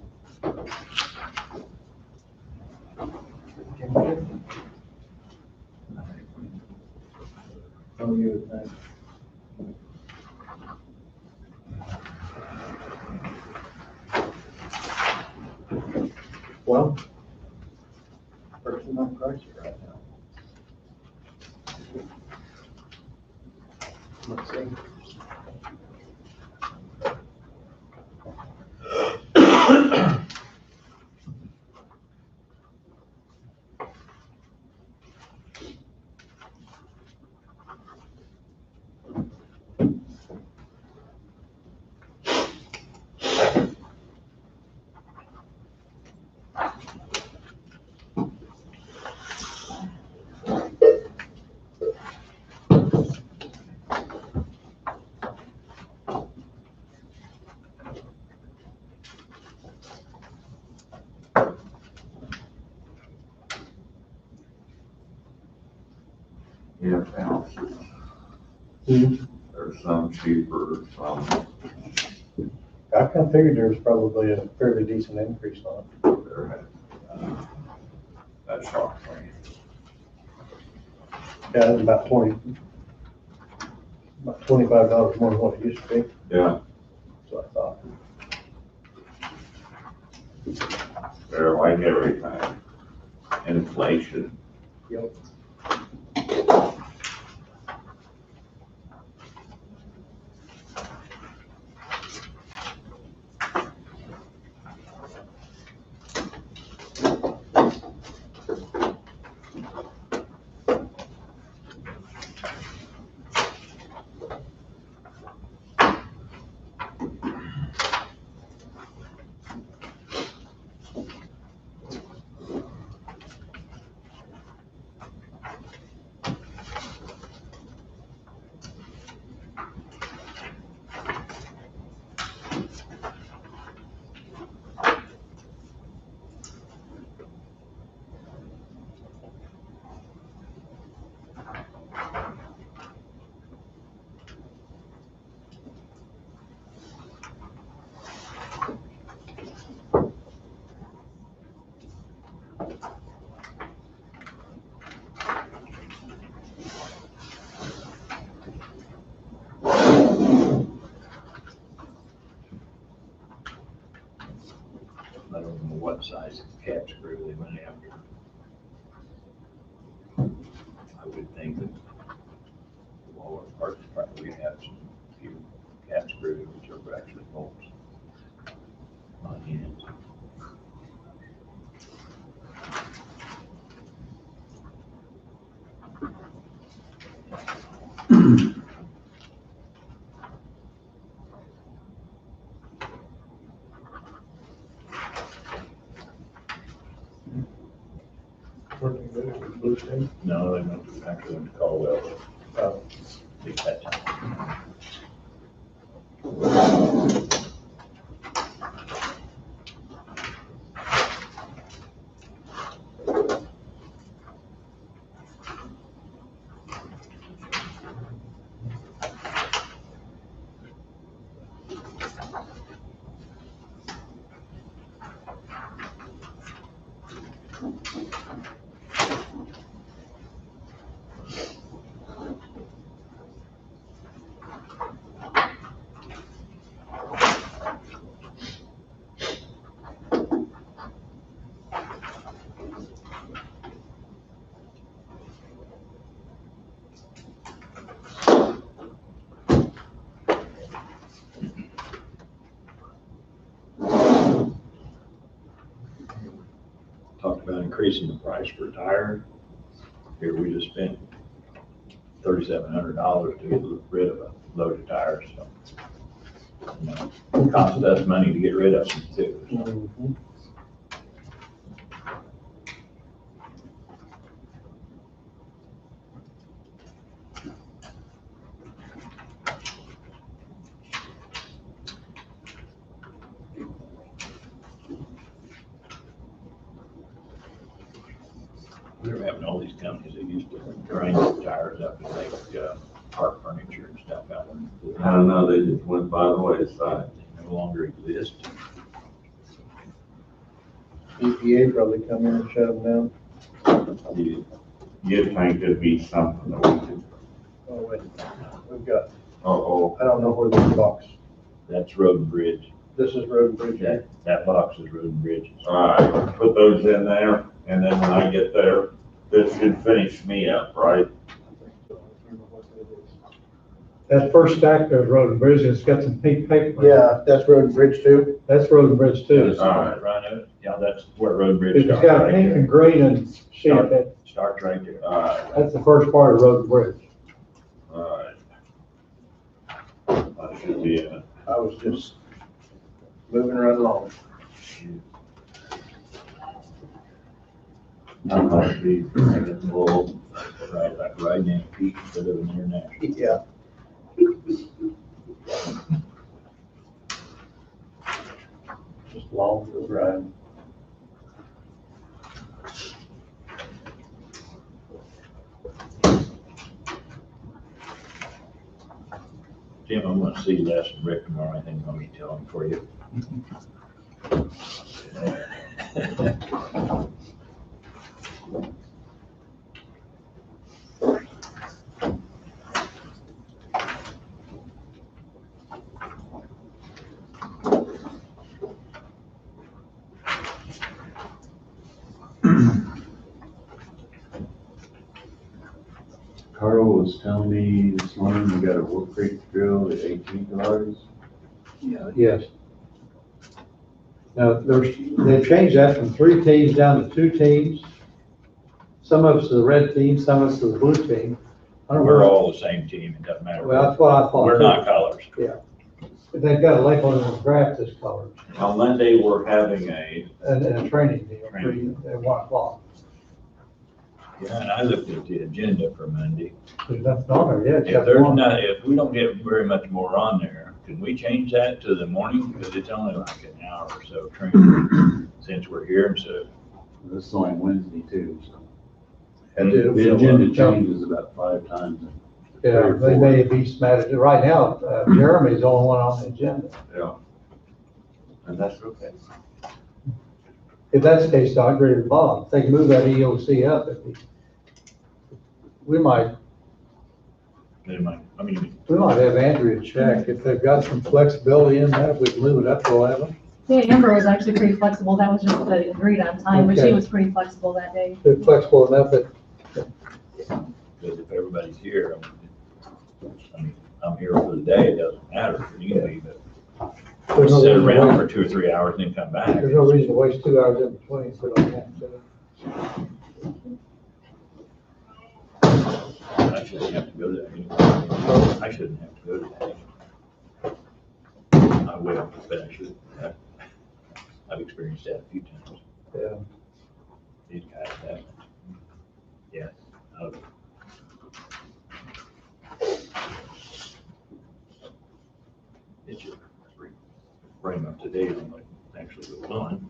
Oh, you would think. Well, person not pricey right now. Let's see. Yeah, houses. Hmm. There's some cheaper, some, I kind of figured there was probably a fairly decent increase on it. there, that shocked me. Yeah, it was about $25 more than what it used to be, Yeah, so I thought. they're like everything. Inflation. Yep. I don't know what size cap screw they went after. I would think that the lower parts probably have some few cap screws, which are actually bolts on the ends. Where'd they go? Blue State? No, they went to, actually went to Caldwell. Oh. Big that time. Talked about increasing the price per tire. Here we just spent $3,700 to get rid of a load of tires, so. You know, it costs us money to get rid of them too. So. Mhm. We're having all these companies that used to grind the tires up and make park furniture and stuff out of them. I don't know, they just went by the wayside. They no longer exist. EPA probably come in and shut them down. You'd think there'd be something that we could, Oh, wait, we've got, uh-oh, I don't know where this box, That's Road and Bridge. this is Road and Bridge. That box is Road and Bridge. all right, put those in there, and then when I get there, this should finish me up, right? That first stack there's Road and Bridge, it's got some pink paper. Yeah, that's Road and Bridge too. That's Road and Bridge too. All right, right, yeah, that's where Road and Bridge It's starts. got right pink there. and green and shit, that, Starts right there. All right, that's the first part of Road and Bridge. all right. That should be it. I was just moving right along. I might be making a little, right, like riding in a peak instead of an international. Yeah. Just long for the ride. Jim, I'm gonna see Les and Rick tomorrow. I think I'm gonna be telling for you. Carl was telling me this morning, we got a Wolf Creek drill at $18. Yeah. Yes. Now, they've changed that from 3 teams down to 2 teams. Some of us are the red team, some of us are the blue team. I don't We're know. all the same team. It doesn't matter. Well, that's what I thought. We're not colors. But they've got a label on the graph this color, On Monday, we're having a, and a training deal at 1 o'clock. Yeah, and I looked at the agenda for Monday. There's nothing on there yet. If except there's one. not, if we don't get very much more on there, can we change that to the morning? Because it's only like an hour or so training since we're here. So This is only Wednesday too, so. And do- The agenda changes about 5 times. Yeah, they may be smattered. Right now, Jeremy's the only one on the agenda. yeah. And that's okay. If that's the case, I agree with Bob. If they can move that EOC up, we might they might, I mean, have Andrea check. If they've got some flexibility in that, if we can move it up to 11. Yeah, Amber was actually pretty flexible. That was just the agreed on time, but she Okay. was pretty flexible that day. They're flexible enough that, because if everybody's here, I mean, I'm here for the day. It doesn't matter if you need me, but there's no sit reason to around wait- for 2 or 3 hours and then come back. there's no reason to waste 2 hours in between, so don't have to. I shouldn't have to go to that anymore. I shouldn't have to go to that. I will, but I should. I've experienced that a few times. Yeah. These guys haven't. Yes. Okay. It should bring up to date on what actually goes on.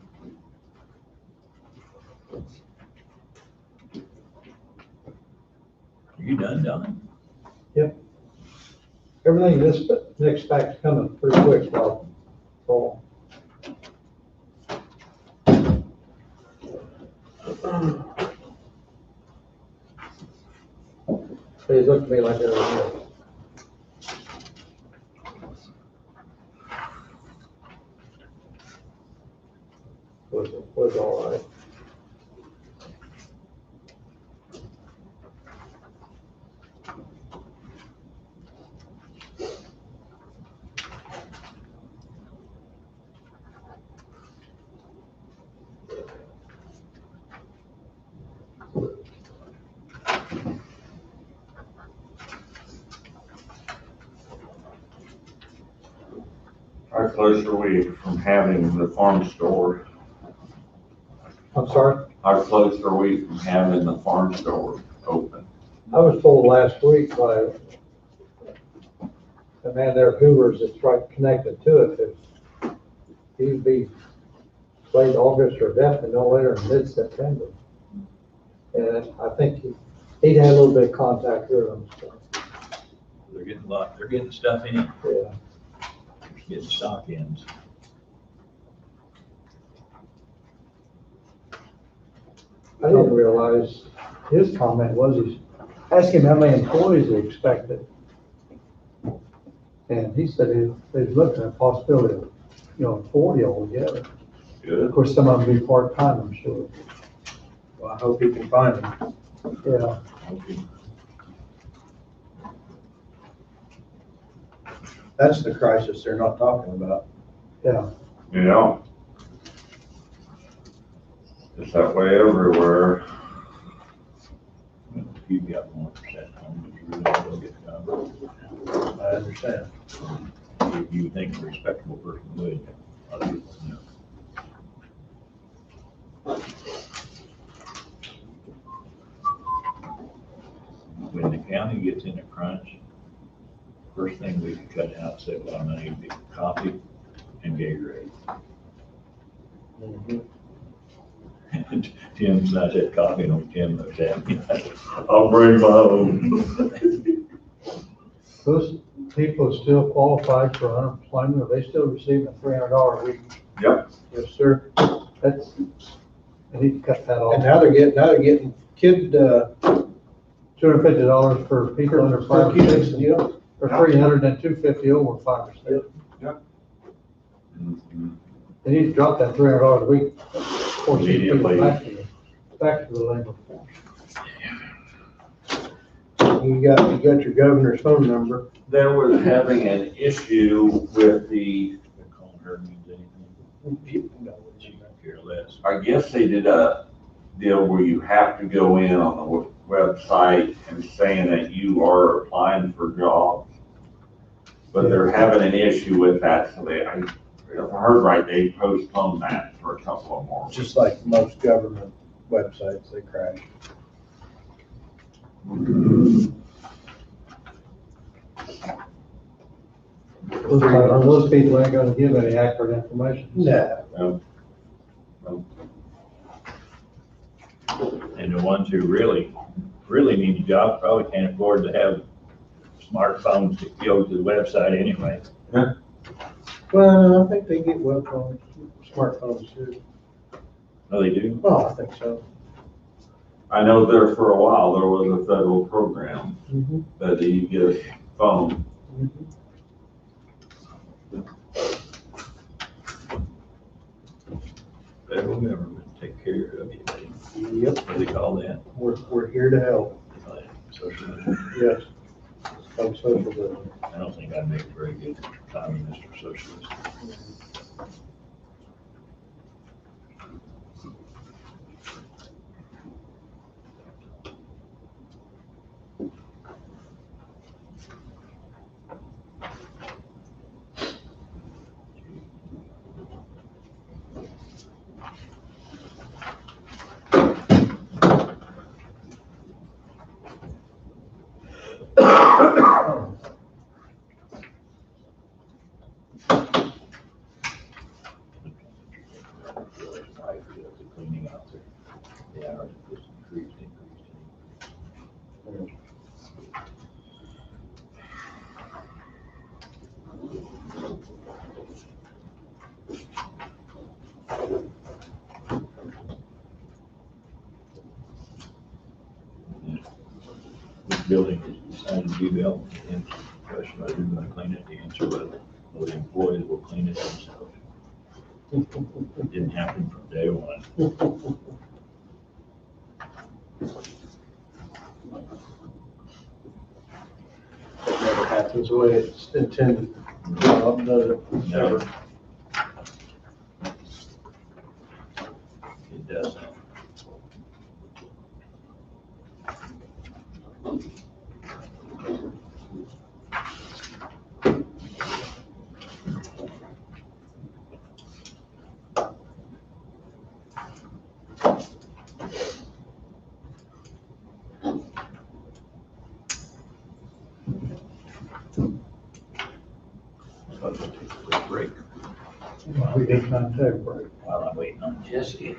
Are you done, Don? Everything this next back's coming pretty quick, though. So. Please look at me like everyone else. Was all right. How close are we from having the farm store? I'm sorry? How close are we from having the farm store open? I was told last week by the man there at Hoover's that's right connected to it, that he'd be late August or definitely no later than mid-September. And I think he'd had a little bit of contact with them, so, They're getting stuff in, yeah. getting stock ins. I didn't realize, his comment was, he's asking how many employees he expected. And he said he was looking at a possibility of, 40 altogether. Good. Of course, some of them be part-time, I'm sure. Well, I hope he can find them. Yeah. Okay. That's the crisis they're not talking about. Yeah. Yeah. It's that way everywhere. If you've got 1% home, you really will get covered. I understand. If you think a respectable person would, other people, When the county gets in a crunch, first thing we can cut out, save a lot of money, would be coffee and Gatorade. And Tim's not had coffee, no, Tim knows that. I'll bring my own. Those people still qualified for unemployment, are they still receiving a $300 a week? Yep. Yes, sir. That's, I need to cut that And off. now they're getting kid, $250 for people under 5 for or kids, 6, you know? or 300 and 250 over 5 or 6. They need to drop that $300 a week. Force these people Immediately. back to the labor force. You got your governor's phone number. They were having an issue with If calling her means anything, she could care less. I guess they did a deal where you have to go in on the website and saying that you are applying for jobs. But they're having an issue with that, so if I heard right, they postponed that for a couple of more. Just like most government websites, they crash. Those people ain't gonna give any accurate information. No. And the ones who really need a job probably can't afford to have smartphones to go to the website anyway. Well, I think they get smartphones too. No, they do. Oh, I think so. I know there for a while, there was a federal program Mm-hmm. that you get a phone. Federal government take care of you. Yep, What do they call that? we're here to help. Socialism. Yes. Some socialism. I don't think I'd make a very good communist or socialist. building is decided to be built, and the question whether they're gonna clean it, the answer was, well, the employees will clean it themselves. It didn't happen from day one. It never happens the way it's intended. Does it? Never. It doesn't. So let's take a quick break We did not take a break. while I'm waiting on Jesse.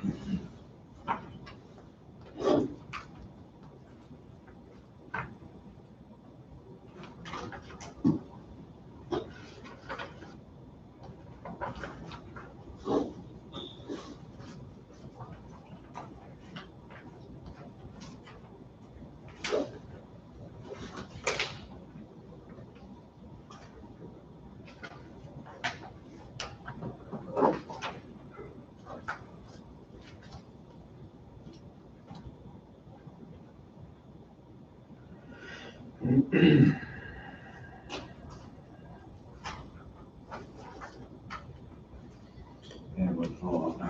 And what's on?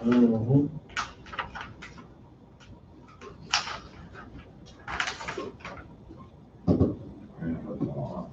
Mhm. And what's on?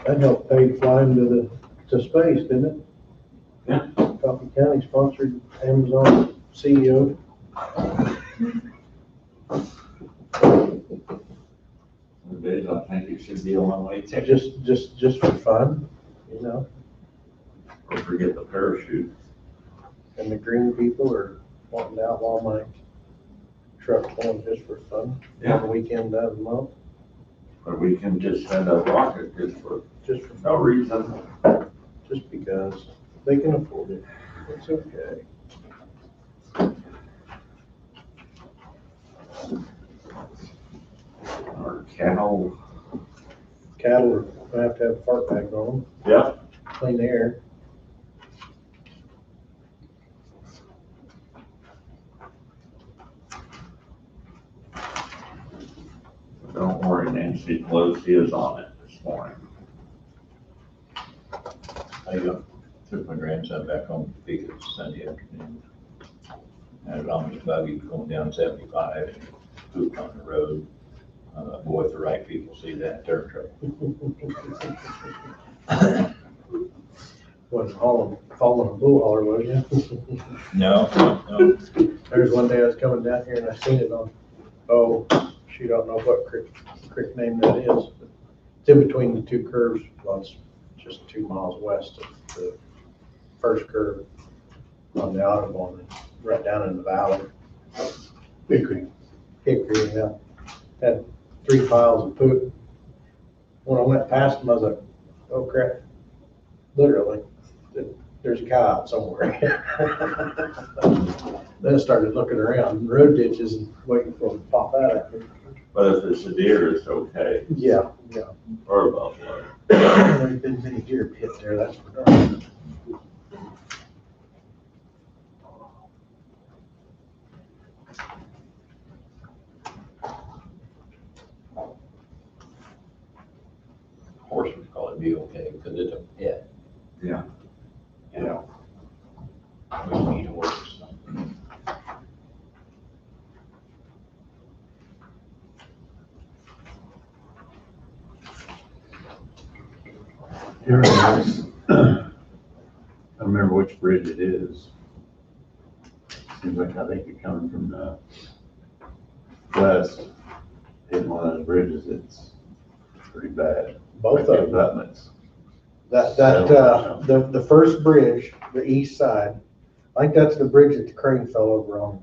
That helped pay flying to space, didn't it? Yeah. Coffee County sponsored Amazon CEO. The days I think it should be a one-way ticket, Just for fun, you know, or forget the parachute. and the green people are wanting to outlaw my truck going just for fun. Yeah. One weekend out of the month, Or we can just send a rocket just for just for no reason. just because they can afford it. It's okay. Or cattle. Cattle are gonna have to have fart bags on them, Yep. clean air. Don't worry, Nancy Pelosi is on it this morning. I took my grandson back home to pick up Sunday afternoon. Had it on his buggy going down 75, pooped on the road. Boy, if the right people see that, they're in trouble. Wasn't falling a bull holler, was you? No, no, There's one day I was coming down here and I seen it on, shoot, I don't know what creek name that is. It's in between the two curves, well, it's just 2 miles west of the first curve on the Audubon, and right down in the valley. Hickory, yeah. Had 3 piles of poop. When I went past them, I was like, oh crap, literally, there's a cow out somewhere. Then I started looking around, road ditches and waiting for them to pop out at me. But if it's a deer, it's okay, Yeah. or a buffalo. There's been many deer pit there, that's for darn. horse would probably be okay because it's a pet. Yeah. Yeah. We need horses. Here it is. I don't remember which bridge it is. Seems like I think you're coming from the west, hitting one of those bridges, it's pretty bad. Both of them. Abutments. The first bridge, the east side, I think that's the bridge that the crane fell over on,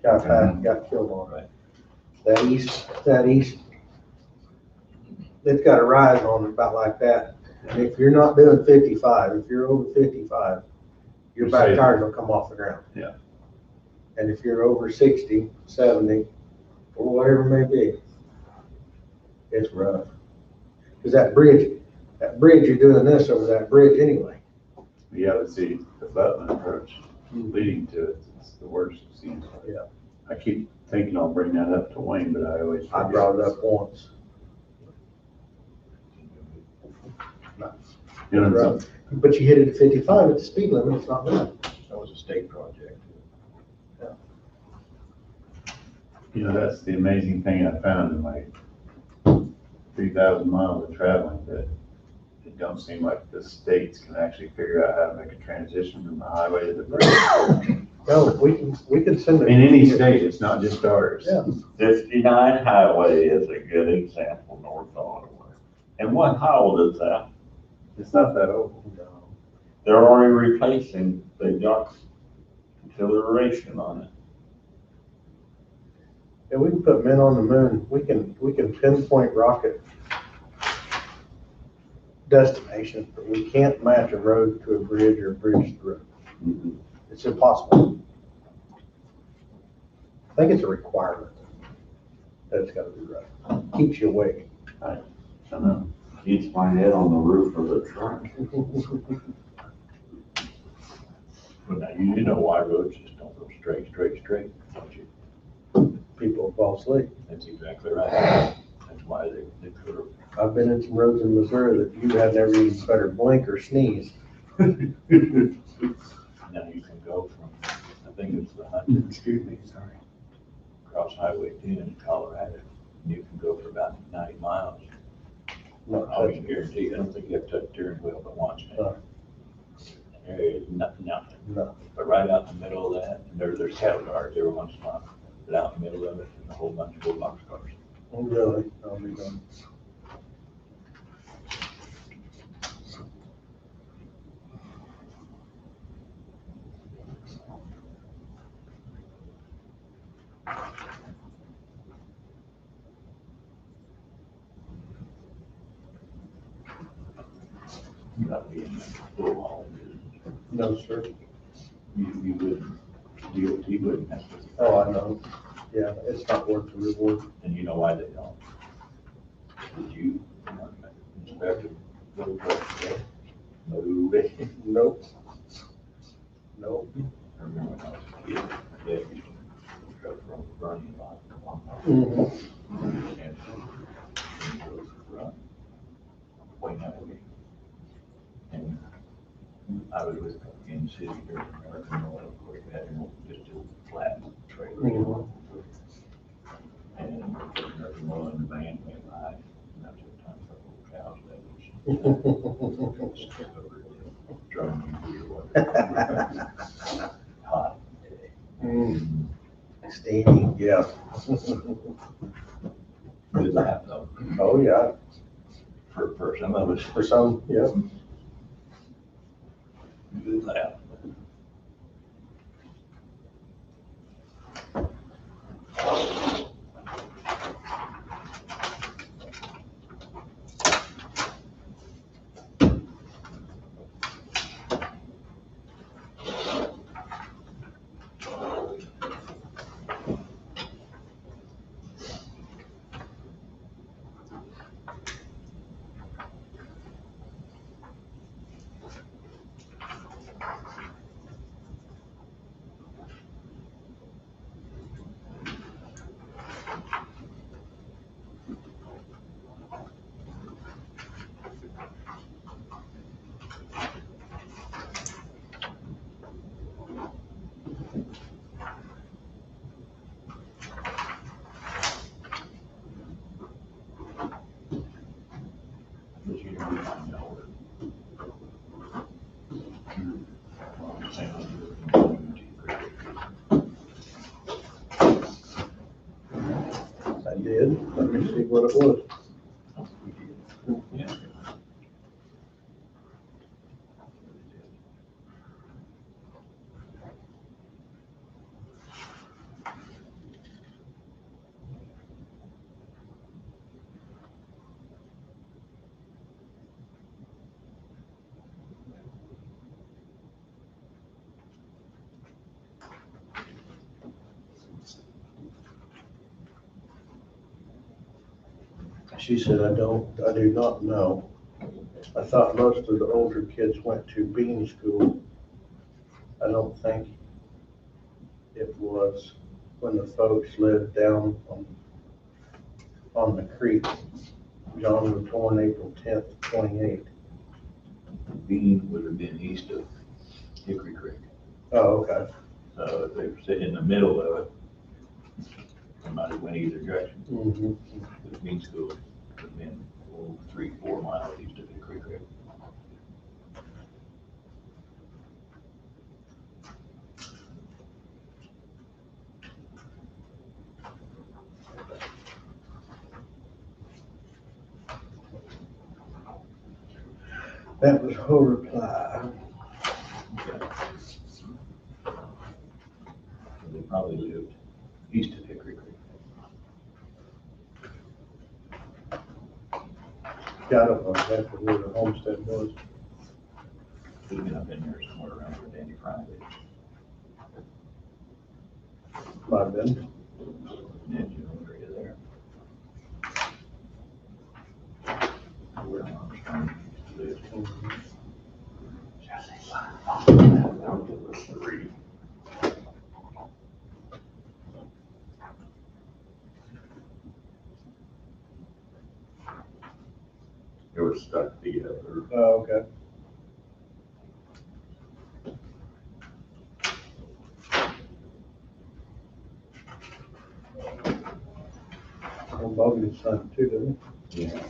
got killed on. Right. That east, it's got a rise on it about like that. And if you're not doing 55, if you're over 55, your You're back safe. tires will come off the ground. Yeah. And if you're over 60, 70, or whatever it may be, it's rough. Because that bridge, you're doing this over that bridge anyway. Yeah, but see, the abutment approach leading to it, it's the worst it seems like. Yeah. I keep thinking I'll bring that up to Wayne, but I always I forget. brought it up once. You know, Right. But you hit it at 55 at the speed limit, it's not bad. That was a state project. you know, that's the amazing thing I found in my 3,000 miles of traveling, that it don't seem like the states can actually figure out how to make a transition from the highway to the bridge. No, we can send it. In any state, it's not just ours. Yeah. 59 highway is a good example north of Ottawa. And how old is that? It's not that old. They're already replacing, they got acceleration on it. Yeah, we can put men on the moon. We can pinpoint rocket destinations, but we can't match a road to a bridge or a bridge to the road. It's impossible. I think it's a requirement that it's gotta be right. Keeps you awake. I don't know. Keeps my head on the roof of the truck. But now, you know why roads just don't go straight, don't you? People fall asleep. That's exactly right. That's why they curve. I've been in some roads in Missouri that you had never even better blink or sneeze. Now you can go from, I think it's the 100, Excuse me, sorry. across Highway 10 in Colorado. You can go for about 90 miles. Not I touching. can guarantee, I don't think you have to touch the steering wheel, but watch it. No. There is nothing. No. But right out in the middle of that, and there's cattle guards every once in a while, but out in the middle of it, there's a whole bunch of old box cars. Oh, really? I'll be done. You gotta be in the little hall. No, sir. You wouldn't, DOT wouldn't have to. Oh, I know. Yeah, it's not worth the reward. And you know why they don't? Did you, inspect those trucks? No, they, Nope. Nope. I remember when I was a kid, my dad used to truck from Bernie a lot. Mhm. And he goes to run way out of me. And I was with in the city here in American Oil, of course, we had just a flat trailer. Mhm. And American Oil and the van went by, and that's the time for old cows that was stick over the drum or whatever. Hot day. Mm. Steamy, yeah. Good laugh though, Oh, yeah, for some of us. for some, yeah. Good laugh. did. Let me see what it was. Yeah. She said, I do not know. I thought most of the older kids went to Bean School. I don't think it was when the folks lived down on the creek. John was born April 10th, 28. Bean would have been east of Hickory Creek. Oh, okay. So if they were sitting in the middle of it, they might have went either direction. Mhm. The Bean School would have been 3-4 miles east of Hickory Creek. That was her reply. They probably lived east of Hickory Creek. Yeah, I don't know exactly where the homestead was. Could have been up in there somewhere around where Danny Fry lived. Might have been. Yeah, you know, area there. Where Armstrong lived. It was stuck together. Oh, okay. Well, Bobby's son too, didn't Yeah.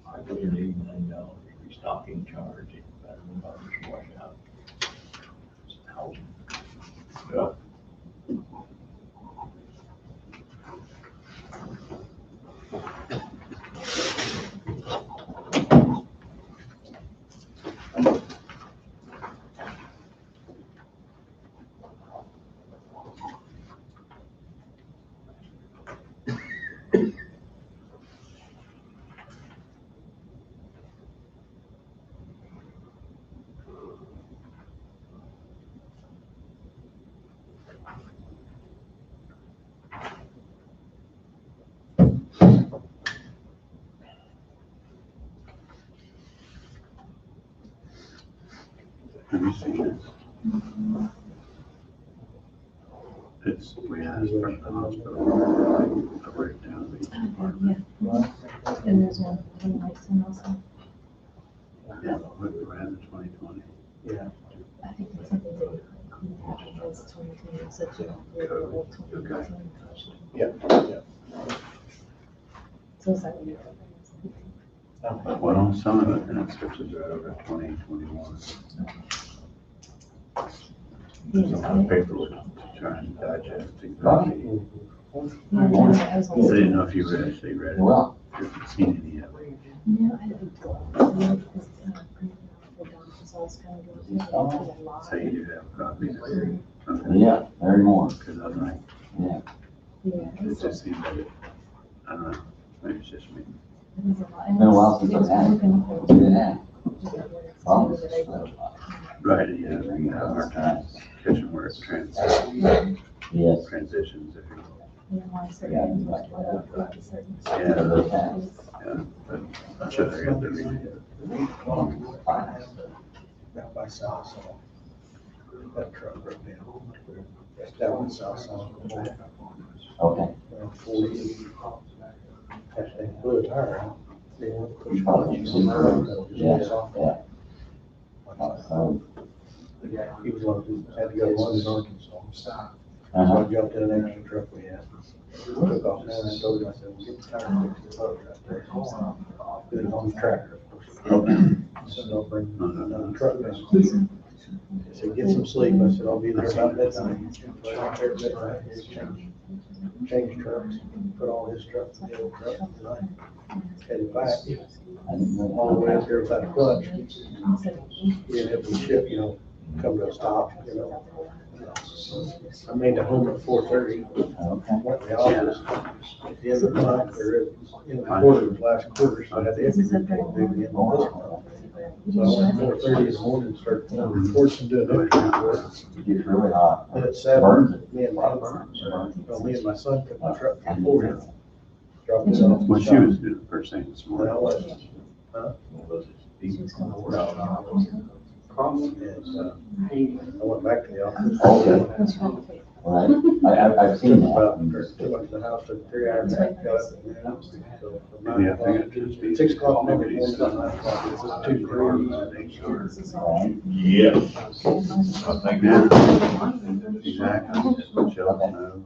$189 restocking charge, better than others wash out. It's $1,000. Yeah. Have you seen this? It's, we asked from the hospital, a breakdown of each department. And there's one from Lakeson also. Yeah, what we ran in 2020. I think it's something that you clean out because 2020 is such a weird 2019. Yeah. So it's like. Well, on some of it, then it switches right over to 2021. There's a lot of paperwork to try and digest exactly. I didn't know if you read it, so you read it. Well, Haven't seen any of it. No, I didn't go. Because, the doctor's always kind of going through a lot. So you do have copies of it. Okay. yeah, very more. Because I'm like, Yeah. Yeah. it just seems like, I don't know, maybe it's just me. It is a lot. Been a while since I've had it. Yeah. Right, yeah, we have a hard time catching where it Yes. transitions, if you will. Yeah. Yeah, but I'm sure they're gonna do Down by South Song. That truck broke down. That's down by South Song. Okay. Around 40. Actually, blew a tire out. Yeah. Yeah, yeah. He was one who had to go to London, Arkansas. So I jumped in an extra truck we had. Took off down and told him, I said, we'll get the tire fixed. Right there. Put it on the tractor. So they'll bring another truck down. I said, get some sleep. I said, I'll be there about midnight. So I got there at midnight, change trucks, put all his trucks in the old truck, and I headed back. All the way up there without a clutch. We didn't have the ship, come to a stop, I made it home at 4:30. Went to the office. At the end of the night, or in the quarter, the last quarter, so I had to empty the end of this month. So I went at 4:30 in the morning, started pulling reports and doing extra reports. It gets really hot. And at Burns 7, it. me and my son took my truck from Florida. Dropped it off. What she was doing first thing this And I morning. was, I went back to the office. Right. I've seen that. Went to the house at 3 hours back, got up and then, so from 9 Yeah, I o'clock think it to just be. 6 o'clock Monday morning, to 9 o'clock, it was 2 degrees. Right. Yes. I think Yeah, exactly. She'll know.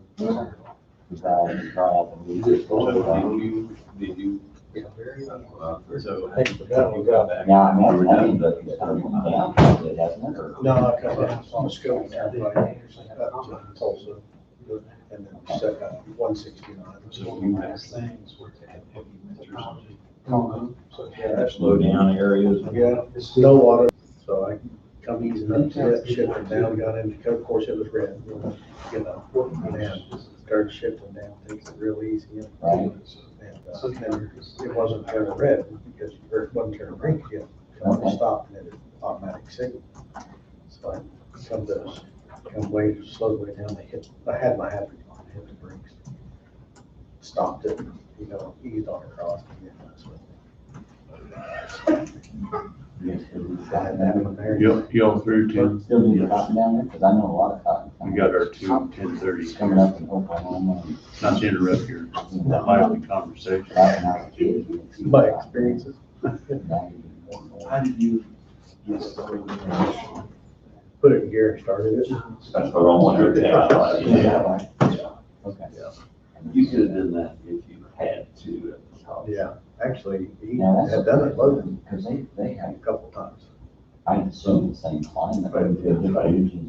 Did you? so. Thanks for that one, got that. Yeah, I mean, but it's kind of come down a bit, hasn't it? Or- No, I cut down on the scope down by up to Tulsa, and then set up 169. So you have things where they have heavy meters. So, yeah, that's Slow down areas. Yeah, it's no water, so I come easing up to it, shipped it down, got into, of course, it was red, and started shifting down, takes it real easy. Right. And it wasn't turning red, because it wasn't turning green yet, so I stopped and it was automatic signal. So I come way, slowly down, I had my hazard on, I hit the brakes. Stopped it, eased on across. I had that one there. Y'all through Tim? Still need to cotton down there, because I know a lot of cotton. We got our 10:30. Coming up in Oklahoma. Not to interrupt your lively conversation. My experiences. How did you get started? Put it in gear and started it. That's what I wondered. Yeah. Okay. You could have done that if you had to at the top. Yeah, actually, he Now, that's had done it loaded Because they a have, couple times. I assume the same climate.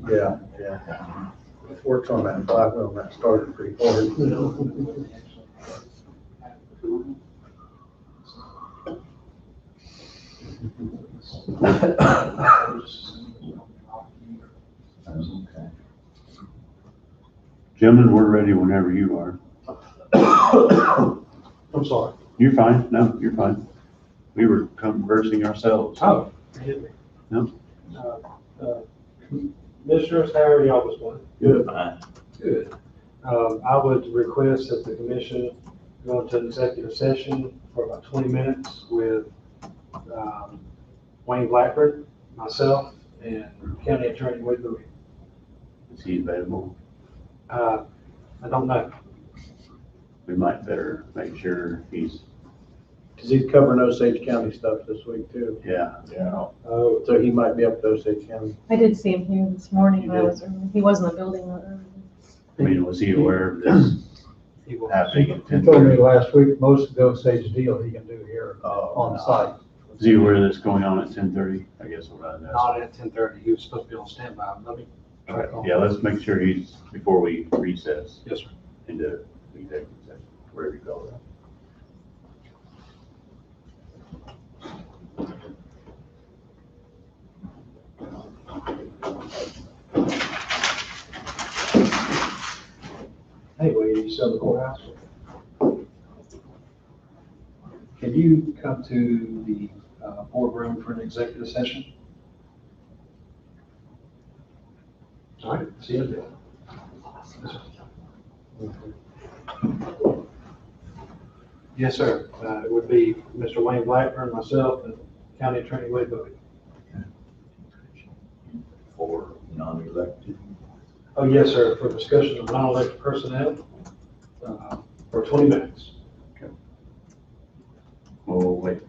Yeah, yeah. It works on that flywheel, and that started pretty hard. Okay. Gentlemen, we're ready whenever you are. I'm sorry. You're fine. No, you're fine. We were conversing ourselves. Oh, forgive me. No. Commissioners, how are y'all this morning? Good. Good. I would request that the commission go into executive session for about 20 minutes with Wayne Blackford, myself, and County Attorney Wade Bowie. Is he available? I don't know. We might better make sure he's, Cause he's covering Osage County stuff this week too, yeah. Yeah. Oh, so he might be up to Osage County. I did see him here this morning, when I was, he was in the building. I mean, was he aware of this he will. happening at He told me 10:30? last week, most of the Osage deal he can do here Oh, on site. Is he aware of this going on at 10:30? I guess what I'd ask. Not at 10:30. He was supposed to be on standby. Let me check on. Yeah, let's make sure he's, before we recess Yes, sir. into executive session, wherever you go. Hey, Wade, you sell the courthouse? Can you come to the boardroom for an executive session. All right, see you then. Yes, sir. It would be Mr. Wayne Blackburn, myself, and County Attorney Wade Bowie. For non-elected. Oh, yes, sir, for discussion of non-elected personnel, for 20 minutes. Well, wait.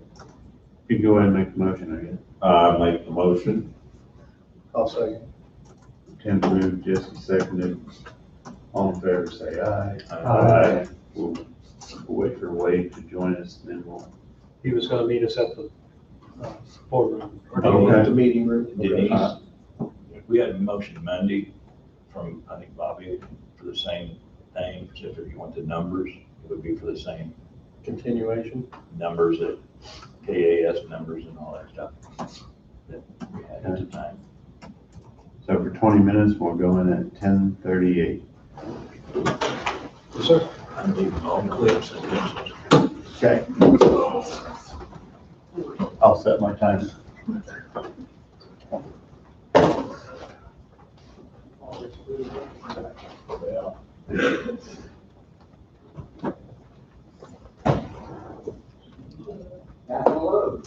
You can go ahead and make the motion, I guess. Make the motion. I'll second. Tim moved, Jesse seconded. All in favor, say aye. Aye. We'll wait for Wade to join us, then we'll. He was gonna meet us at the boardroom. Okay. The meeting room. Denise, we had a motion Monday from, I think, Bobby, for the same thing, except if you want the numbers, it would be for the same Continuation. numbers that KAS numbers and all that stuff that we had at the time. So for 20 minutes, we'll go in at 10:38. Yes, sir. I'm leaving all clips and pencils. Okay. I'll set my timer. Hello.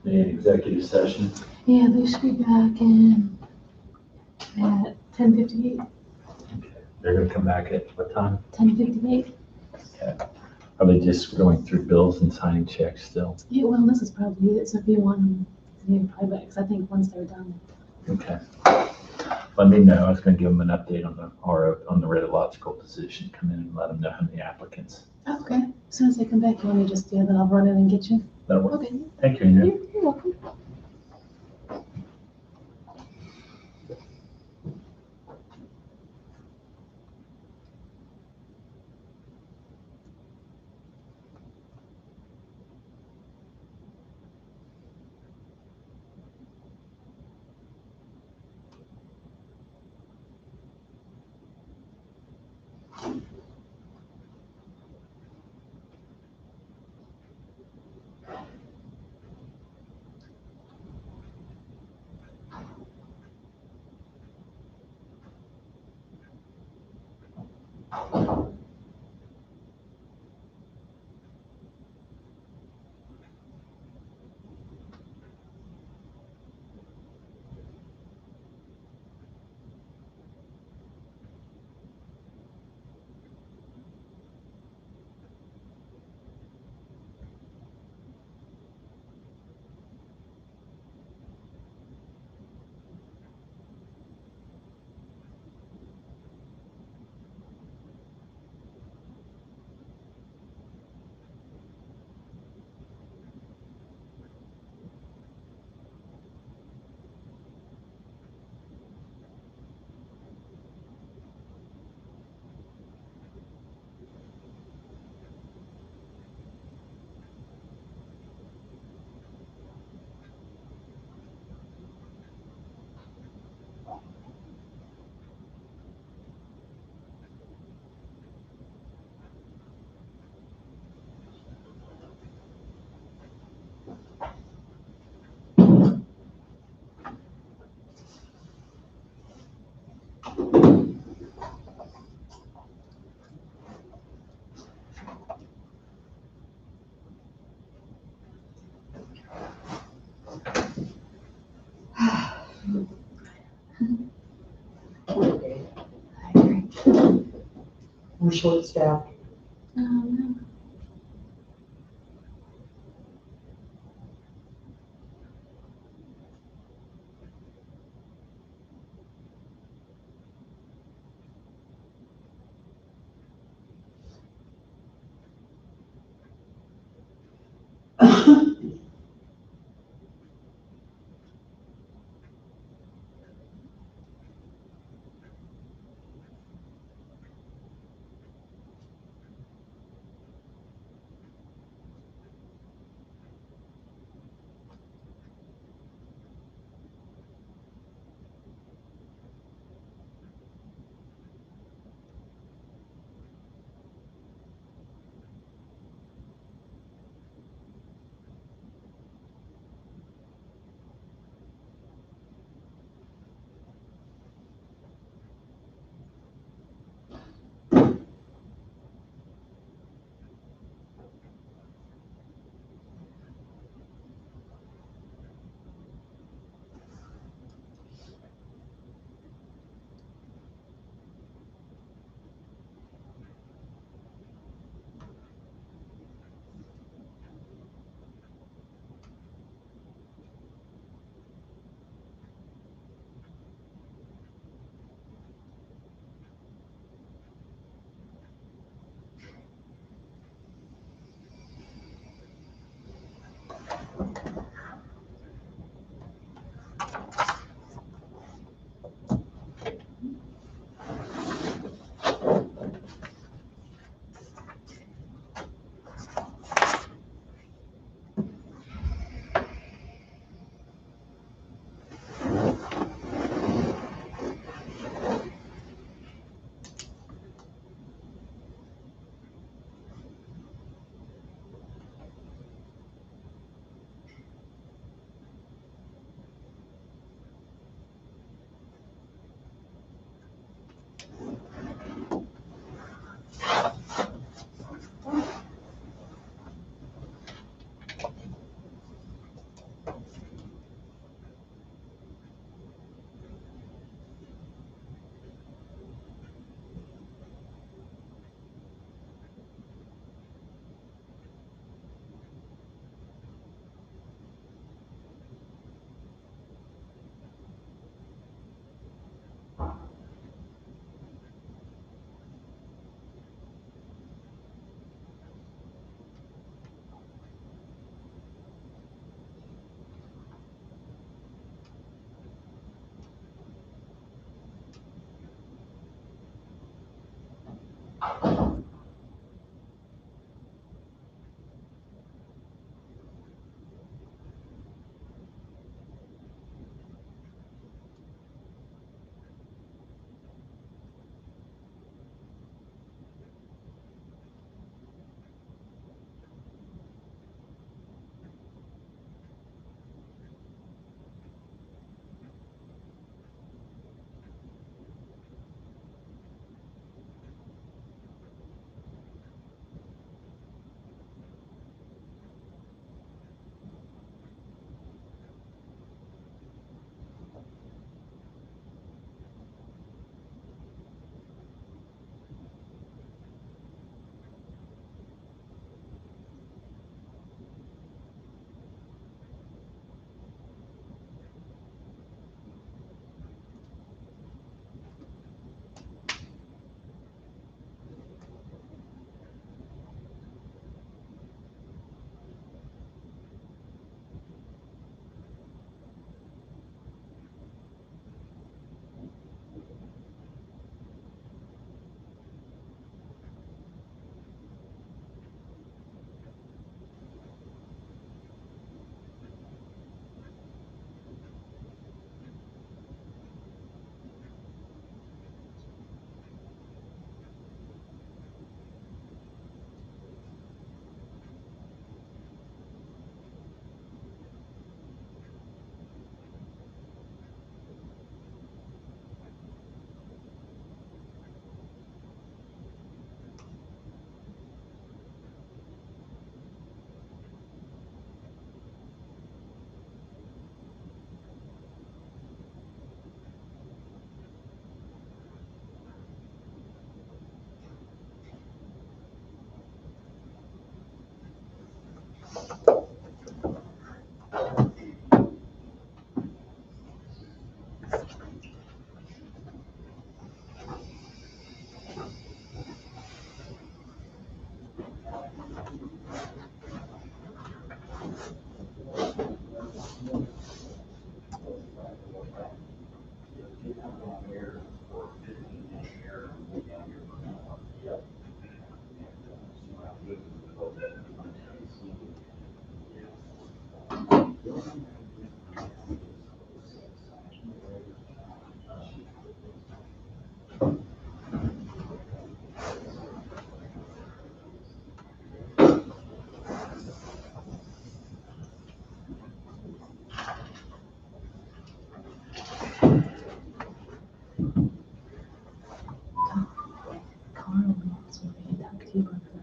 Any executive session? Yeah, they should be back in at 10:58. They're gonna come back at what time? 10:58. Are they just going through bills and signing checks still? Yeah, well, this is probably it, so if you want to probably back, because I think once they're done. Okay. Let me know. I was gonna give them an update on the RO, on the radiological position. Come in and let them know how many applicants. Okay, as soon as they come back, you want me to just, yeah, then I'll run in and get you? That'll work. Okay, Thank you, Andrew. you're welcome. We're short staffed.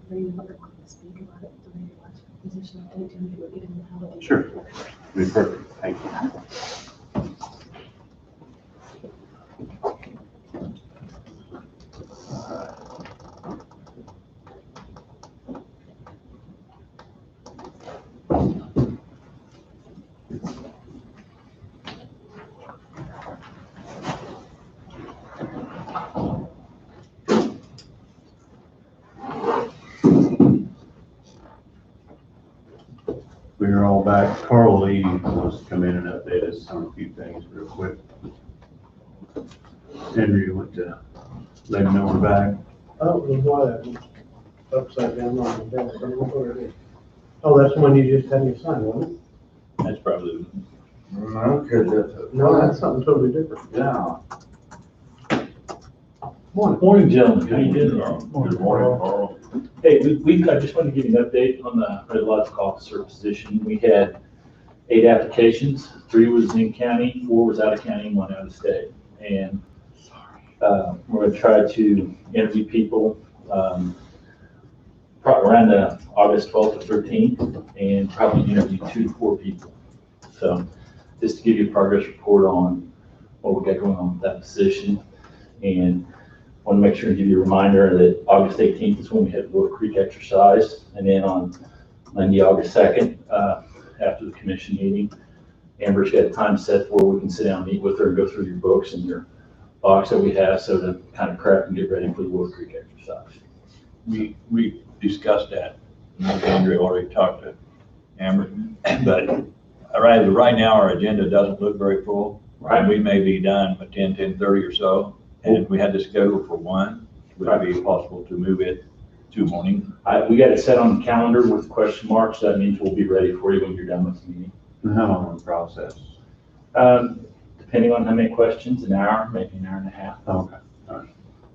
Maybe not want to speak about it, the radiological position, I think, and maybe get in how to. Sure. Be perfect, thank you. We are all back. Carl Lee wants to come in and update us on a few things real quick. Henry, you want to let him know we're back? Oh, it was why that was upside down on the desk. I don't know what it is. Oh, that's the one you just had me sign, wasn't it? That's probably, No, because it's No, that's something totally different. yeah. Morning, gentlemen. How you doing? Good morning, Carl. Hey, I just wanted to give you an update on the radiological officer position. We had 8 applications. 3 was in county, 4 was out of county, and 1 out of state. And we're gonna try to interview people probably around August 12th or 13th, and probably interview 2 to 4 people. So just to give you a progress report on what we got going on with that position. And want to make sure and give you a reminder that August 18th is when we had Willow Creek exercise. And then on Monday, August 2nd, after the commission meeting, Amber's got a time set where we can sit down and meet with her and go through your books and your box that we have, so to kind of prep and get ready for the Willow Creek exercise. we discussed that. Andrew already talked to Amber, but right now, our agenda doesn't look very full. Right. We may be done by 10:30 or so, and if we had to schedule for 1, would it be possible to move it to morning? We got it set on the calendar with question marks, so that means we'll be ready for you when you're done with the meeting. And how long will the process? Depending on how many questions, an hour, maybe an hour and a half. Okay, all right.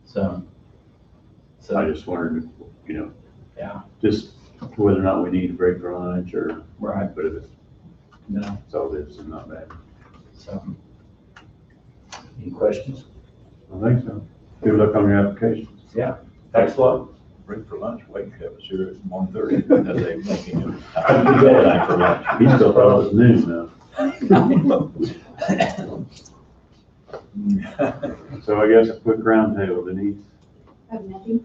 So I just wondered, you know, yeah, just whether or not we need a break for lunch or, right. but if it's, No, so it's not bad. so any questions? I think so. Good luck on your applications. Thanks a lot. Break for lunch, wait, have us here at 1:30, because they're making it time for lunch. He still thought it was noon though. So I guess a quick round table, Denise, I have nothing.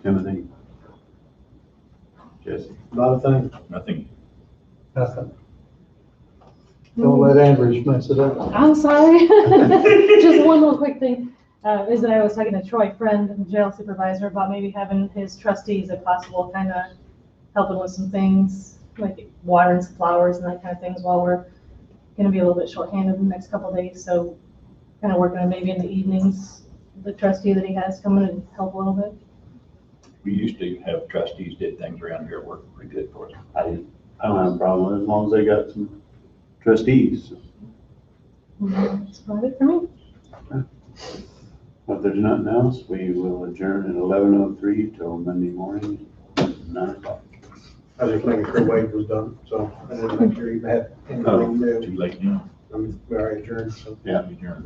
Timothy, Jesse. A lot of things. Nothing. Nothing. Don't let Ambridge mess it up. I'm sorry. Just one little quick thing, is that I was talking to Troy Friend, the jail supervisor, about maybe having his trustees, if possible, kind of helping with some things, like watering some flowers and that kind of things, while we're gonna be a little bit shorthanded in the next couple of days, so kind of working on maybe in the evenings, the trustee that he has come in and help a little bit. We used to have trustees did things around here, working pretty good for us. I don't have a problem as long as they got some trustees. That's about it for me. If there's nothing else, we will adjourn at 11:03 till Monday morning, 9 o'clock. I was just making sure Wade was done, so I didn't make sure he had anything new. Too late now. I'm very adjourned, so. Yeah. Adjourn.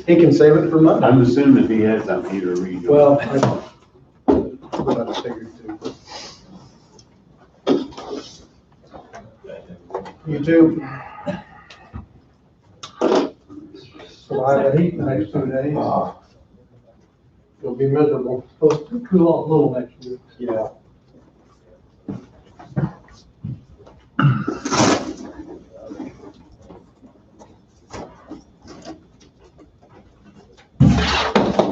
He can save it for Monday. I'm assuming if he had something, he'd have read. Well, I figured too. You too. Survive the heat the next 2 days. You'll be miserable. Supposed to cool off a little next week. Yeah.